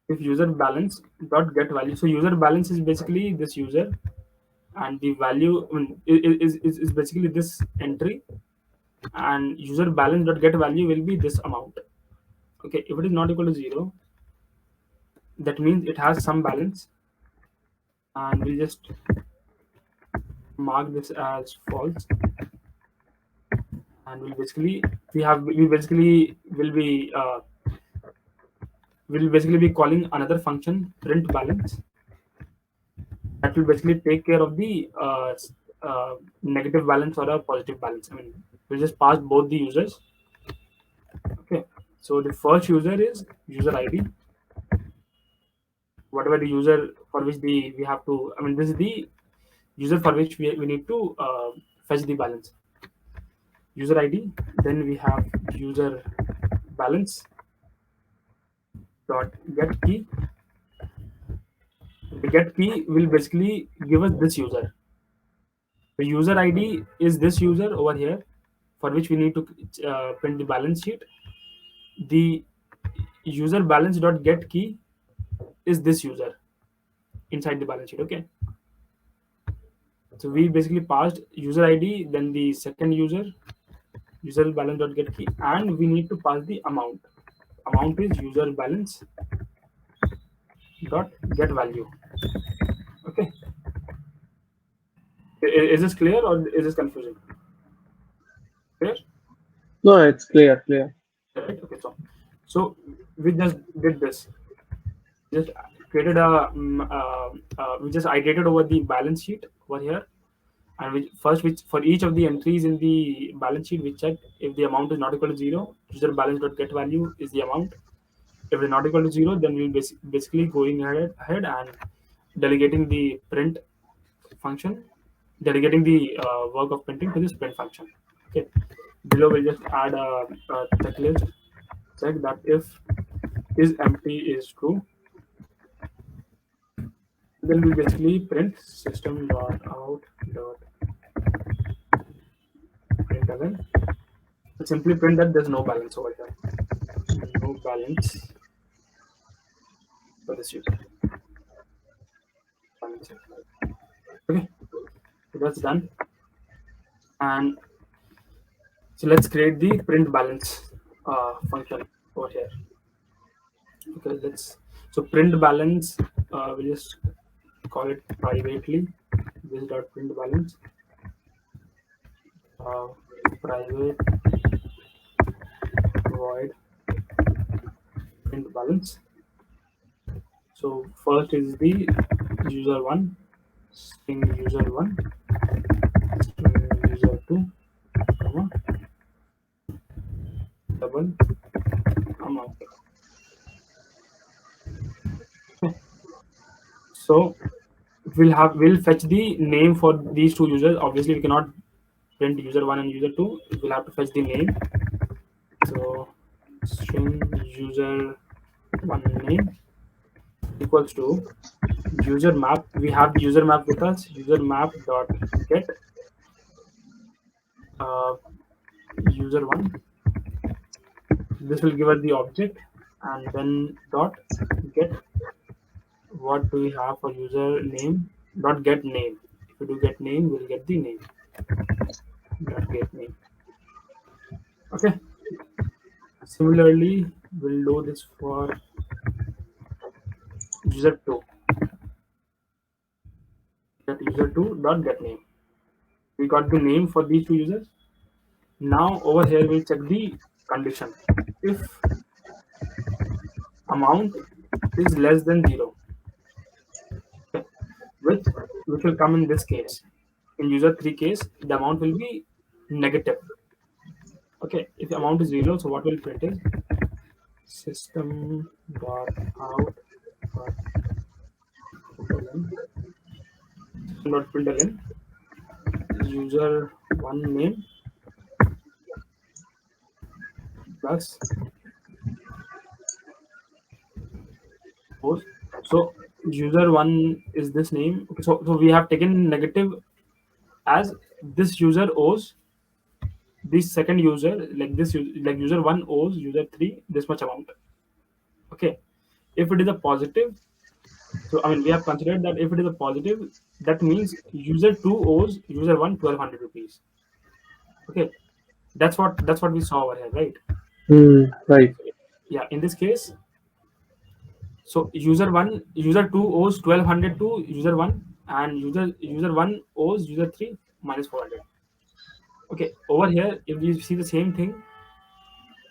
if user balance dot get value, so user balance is basically this user, and the value is basically this entry, and user balance dot get value will be this amount. Okay, if it is not equal to 0, that means it has some balance. and we'll just mark this as false, and we'll basically be calling another function print balance that will basically take care of the negative balance or a positive balance. I mean, we'll just pass both the users. Okay, so the first user is user ID, whatever the user for which the we have to. I mean, this is the user for which we need to fetch the balance. User ID. Then we have user balance dot get key. The get key will basically give us this user. The user ID is this user over here, for which we need to print the balance sheet. The user balance dot get key is this user inside the balance sheet. Okay, so we basically passed user ID, then the second user balance dot get key, and we need to pass the amount. Amount is user balance dot get value. Okay, is this clear or is this confusing? Clear? No, it's clear, clear. Right. Okay, so we just did this. Just created a we just iterated over the balance sheet over here, and which for each of the entries in the balance sheet we checked if the amount is not equal to 0, user balance dot get value is the amount. If it is not equal to 0, then we'll basically going ahead and delegating the print function, delegating the work of printing to this print function. Okay, below we'll just add a checklist, check that if is empty is true, then we basically print system.out.println. Simply print that there's no balance over here. No balance for this user. Okay, so that's done. And so let's create the print balance function over here. Okay, so print balance, we'll just call it privately. This dot print balance. Private void print balance. So first is the user1, string user1, string user2, comma, double amount. So we'll fetch the name for these two users. Obviously, we cannot print user1 and user2. We'll have to fetch the name. So string user1 name equals to user map. We have the user map with us. User map dot get user1. This will give us the object, and then dot get. What do we have for user name? Dot get name. If we do get name, we'll get the name. Dot get name. Okay. Similarly, we'll do this for user2. Get user2 dot get name. We got the name for these two users. Now over here we'll check the condition. If amount is less than 0, which will come in this case. In user3 case, the amount will be negative. Okay, if the amount is 0, so what will print is system dot out dot println user1 name plus post. So user1 is this name. Okay, so we have taken negative as this user owes this second user, like this, like user1 owes user3 this much amount. Okay, if it is a positive, so I mean we have considered that if it is a positive, that means user2 owes user1 1200 rupees. Okay, that's what we saw over here, right? Right. Yeah, in this case, So user 2 owes 1200 to user 1, and user 1 owes user 3 minus 400. Okay, over here, if you see the same thing,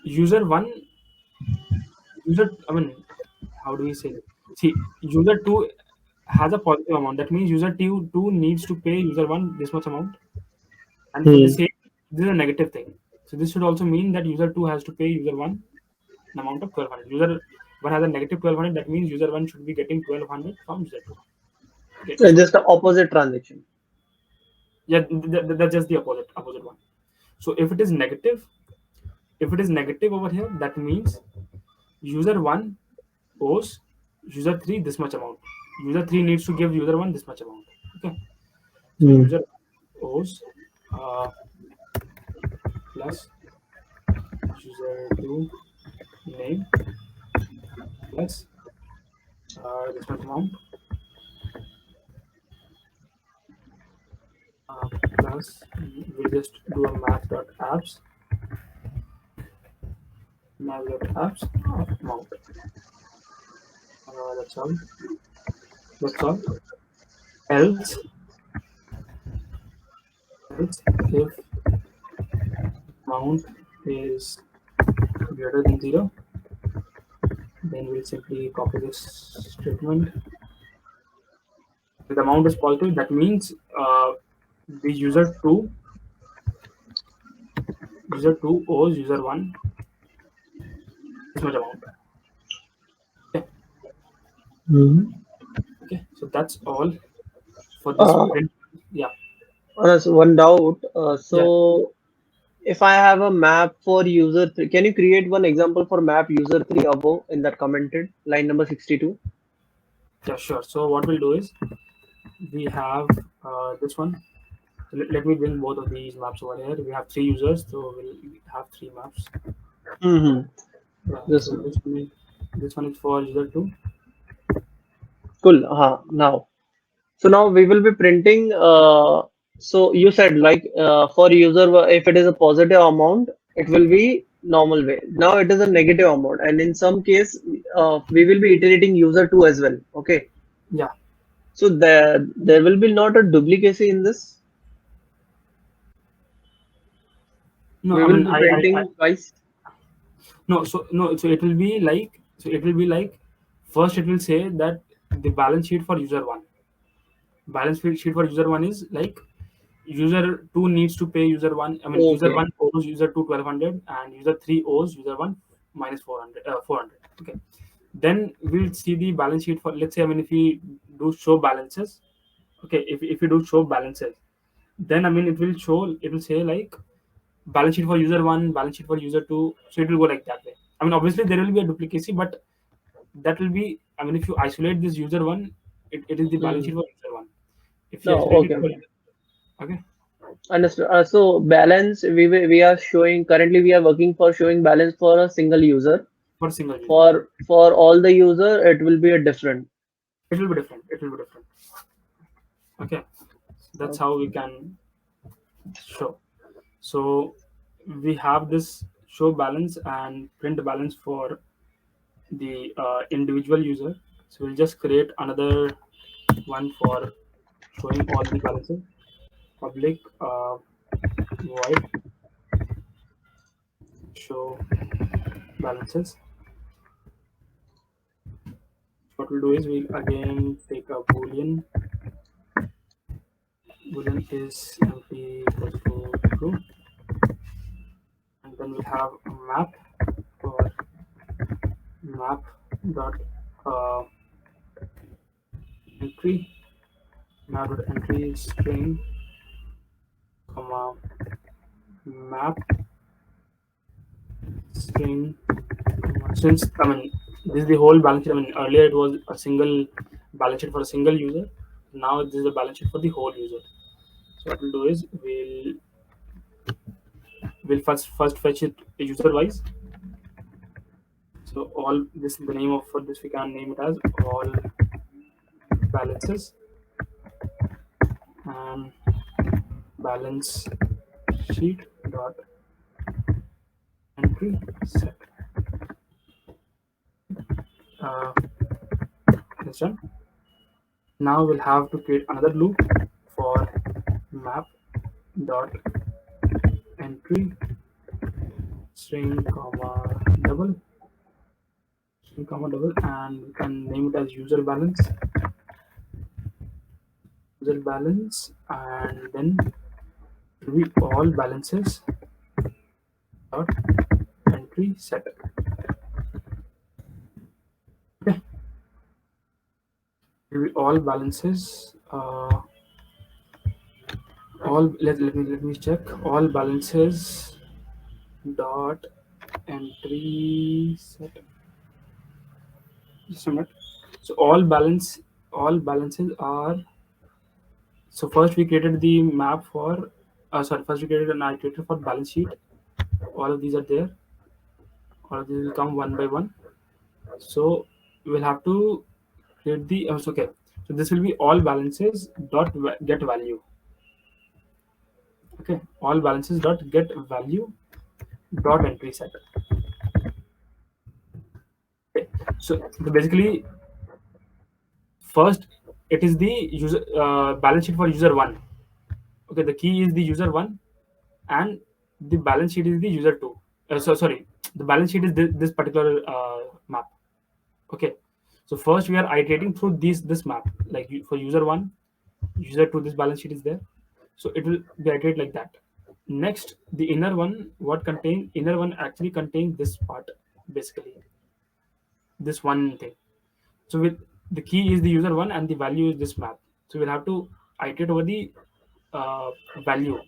user 1, I mean, how do we say it? See, user 2 has a positive amount. That means user 2 needs to pay user 1 this much amount. And for the Hmm. same, this is a negative thing. So this should also mean that user 2 has to pay user 1 an amount of 1200. User 1 has a negative 1200. That means user 1 should be getting 1200 from user 2. Okay, so Just the opposite transaction. yeah, that's just the opposite one. So if it is negative over here, that means user 1 owes user 3 this much amount. User 3 needs to give user 1 this much amount. Okay, so Hmm. user owes uh, plus user 2 name plus this much amount plus we just do a math.apps math.apps amount. That's all. That's all. Else, else if amount is greater than 0, then we'll simply copy this statement. If the amount is positive, that means the user 2 owes user 1 this much amount. Okay, Hmm. okay. So that's all for this Uh, print. Yeah, Anas, one doubt. yeah, So if I have a map for user 3, can you create one example for map user 3 above in that commented line number 62? yeah, sure. So what we'll do is we have this one. So let me bring both of these maps over here. We have three users, so we'll have three maps. Mm-hmm. Yeah. This So one. this one is for user 2. Cool. Now. So now we will be printing. So you said like for user, if it is a positive amount, it will be normal way. Now it is a negative amount, and in some case, we will be iterating user 2 as well. Okay. Yeah. So there will be not a duplicacy in this. No, We I will mean be I printing twice. no. So no. So it will be like first it will say that the balance sheet for user 1. Sheet for user 1 is like user 2 needs to pay user 1. I mean user Okay. 1 owes user 2 1200, and user 3 owes user 1 minus 400. 400. Okay. Then we'll see the balance sheet for, let's say, I mean, if we do show balances. Okay, if you do show balances, then I mean it will say like balance sheet for user 1, balance sheet for user 2. So it will go like that way. I mean, obviously there will be a duplicacy, but that will be, I mean, if you isolate this user 1, it is the balance sheet Hmm. for user 1. If you No. isolate it Okay. for Okay. okay, Understood. So balance we are showing currently we are working for showing balance for a single user. for single user, For all the user it will be a different. it will be different. It will be different. Okay, that's how we can show. So we have this show balance and print balance for the individual user. So we'll just create another one for showing all the balances. Public void show balances. What we'll do is we'll again take a boolean. Boolean is empty equals to true, and then we have a map for map dot uh, entry map dot entry string comma map string since I mean this is the whole balance sheet. I mean earlier it was a single balance sheet for a single user. Now this is a balance sheet for the whole user. So what we'll do is we'll first fetch it user wise. So all this the name of for this we can name it as all balances and balance sheet dot entry set. Uh, It's done. Now we'll have to create another loop for map dot entry string comma double, and we can name it as user balance, and then it will be all balances dot entry set. Okay, it will be all balances. Let me check all balances dot entry set. Just a minute. So all balances are. So first we created the map for. First we created an iterator for balance sheet. All of these are there. All of these will come one by one. So we'll have to create the. Okay. So this will be all balances dot get value. Okay. All balances dot get value dot entry set. Okay. So basically, first it is the user balance sheet for user one. Okay, the key is the user one, and the balance sheet is the user two. Sorry, the balance sheet is this particular map. Okay, so first we are iterating through this map. Like for user one, user two, this balance sheet is there. So it will be iterated like that. Next, the inner one, inner one actually contains this part, basically this one thing. So with the key is the user one and the value is this map. So we'll have to iterate over the uh, value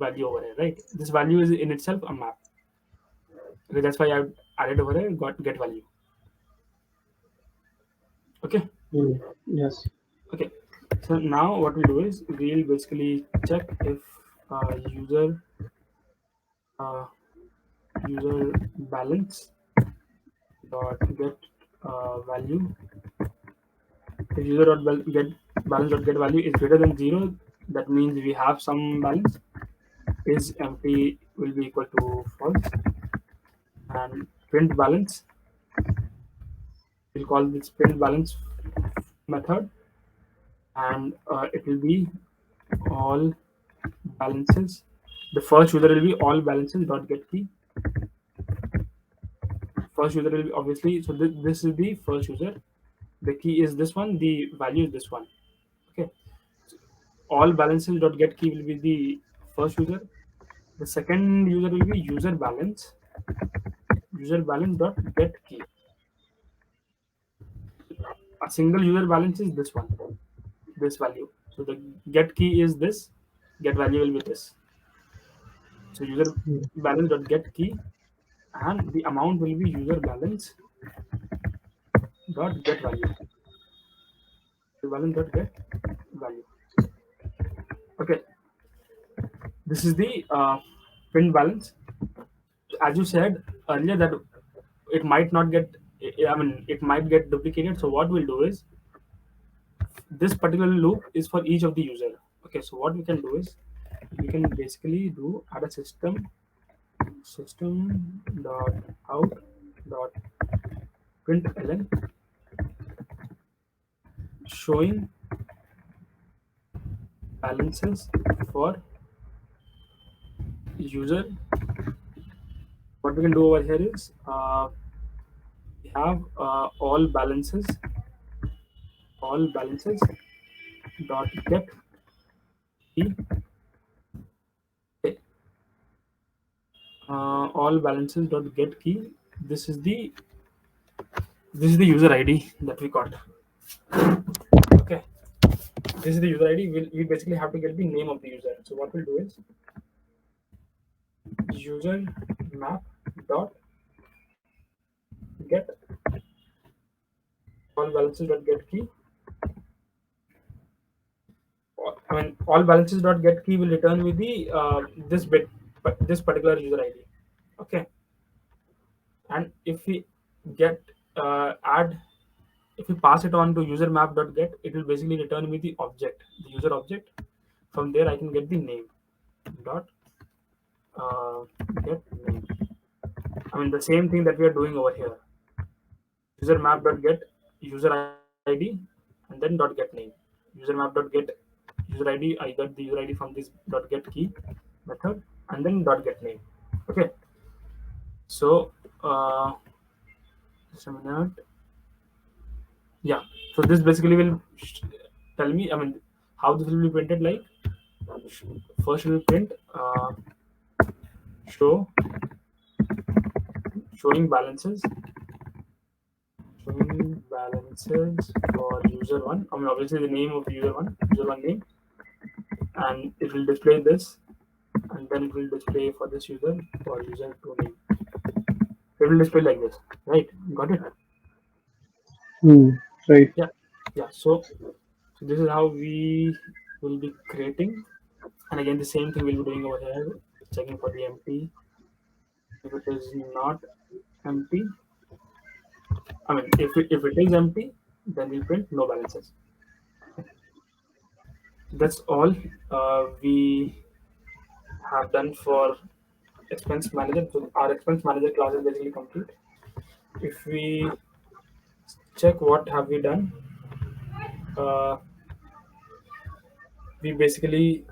over here, right? This value is in itself a map. Okay, that's why I've added over here got get value. Okay, Mm. Yes. okay. So now what we do is we'll basically check if user uh, user balance dot get value. If user dot get balance dot get value is greater than 0, that means we have some balance. Is empty will be equal to false, and print balance, we'll call this print balance method, and it will be all balances. The first user will be all balances dot get key. First user will be obviously, so this is the first user, the key is this one, the value is this one. Okay, all balances dot get key will be the first user. The second user will be user balance dot get key. A single user balance is this one, this value. So the get key is this, get value will be this. So user Mm. balance dot get key, and the amount will be user balance dot get value. Balance dot get value. Okay, this is the print balance. As you said earlier that it might not get. I mean, it might get duplicated. So what we'll do is this particular loop is for each of the user. Okay, so what we can do is we can basically do add a system dot out dot println showing balances for user. What we can do over here is we have all balances dot get key. Okay. All balances dot get key. This is the user ID that we got. Okay, this is the user ID. We basically have to get the name of the user. So what we'll do is user map dot get all balances dot get key. I mean, all balances dot get key will return with the this bit, but this particular user ID. Okay, and if we get add, if we pass it on to user map dot get, it will basically return with the object, the user object. From there, I can get the name dot get name. I mean, the same thing that we are doing over here. User map dot get user ID ID and then dot get name. User map dot get user ID. I got the user ID from this dot get key method and then dot get name. Okay. So just a minute. Yeah. So this basically will tell me. I mean, how this will be printed. Like first we will print show showing balances showing balances for user one. I mean, obviously the name of user one name, and it will display this, and then it will display for this user for user two name. It will display like this, right? Got it? Hmm. Right. Yeah, yeah. So this is how we will be creating, and again the same thing we'll be doing over here, checking for the empty. If it is not empty, I mean, if it is empty, then we print no balances. That's all we have done for expense manager. So our expense manager class is basically complete. If we check what have we done, uh, we basically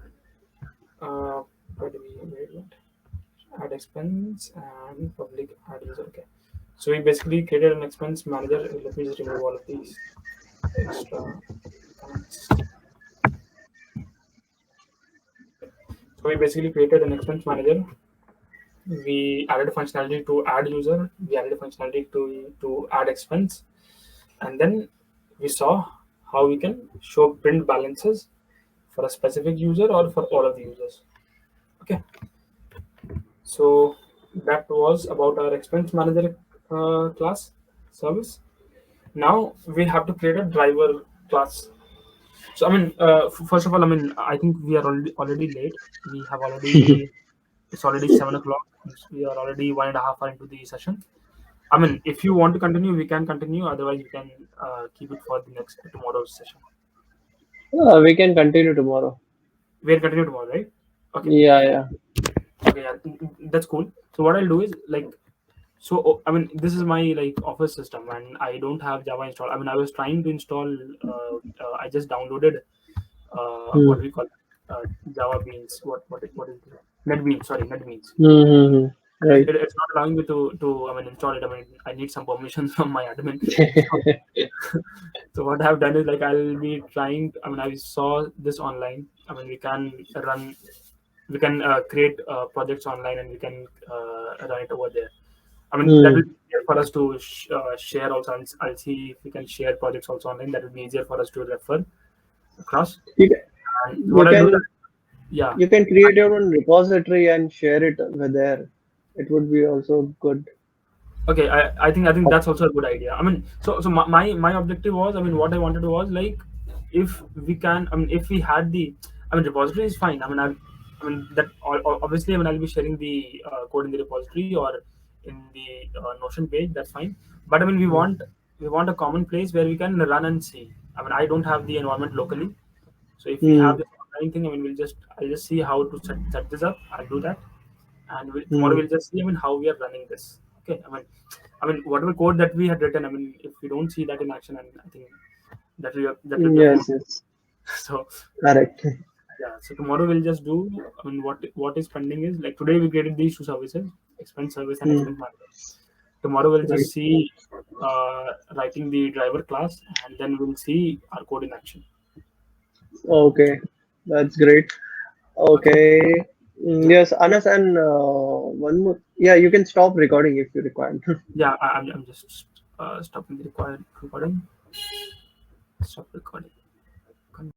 what do we wait, what? Add expense and public add user. Okay. So we basically created an expense manager. Let me just remove all of these extra comments. So we basically created an expense manager. We added functionality to add user. We added functionality to add expense, and then we saw how we can show print balances for a specific user or for all of the users. Okay, so that was about our expense manager class service. Now we have to create a driver class. So I mean, first of all, I mean, I think we are already late. We have already It's already 7 o'clock. We are already 1.5 hours into the session. I mean, if you want to continue, we can continue. Otherwise, we can keep it for the next tomorrow's session. We can continue tomorrow. We'll continue tomorrow, right? Okay. Yeah, yeah. Okay, yeah, that's cool. So what I'll do is like, so I mean, this is my like office system, and I don't have Java installed. I mean, I was trying to install. I just downloaded Hmm. what we call Java Beans. What is it? NetBeans. Sorry, NetBeans. Hmm. Right. It's not allowing me to I mean install it. I mean I need some permission from my admin. So, so what I've done is like I'll be trying. I mean I saw this online. I mean we can create projects online and we can run it over there. I mean that will Hmm. be easier for us to share also. I'll see if we can share projects also online. That will be easier for us to refer across. You can, And so you what I do that can yeah. you can create your own repository and share it with there. It would be also good. Okay, I think that's also a good idea. I mean, so my objective was, I mean, what I wanted was like, if we can, I mean, if we had the, I mean, repository is fine. I mean that obviously, I mean, I'll be sharing the code in the repository or in the Notion page. That's fine. But I mean, we want a common place where we can run and see. I mean, I don't have the environment locally, so if we have Hmm. this online thing, I mean, I'll just see how to set this up. I'll do that, and tomorrow Hmm. we'll just see, I mean, how we are running this. Okay, I mean, whatever code that we had written, I mean, if we don't see that in action, and I think that will be of no. Yes, yes. So Correct. yeah, so tomorrow we'll just do. I mean, what is pending is like today we created these two services, expense service and Hmm. expense manager. Tomorrow we'll Right. just see writing the driver class, and then we'll see our code in action. Okay. That's great. Okay. Okay. Yeah. Yes, Anas, and one more. Yeah, you can stop recording if you require. Yeah. I'm just stopping the recording. Stop recording.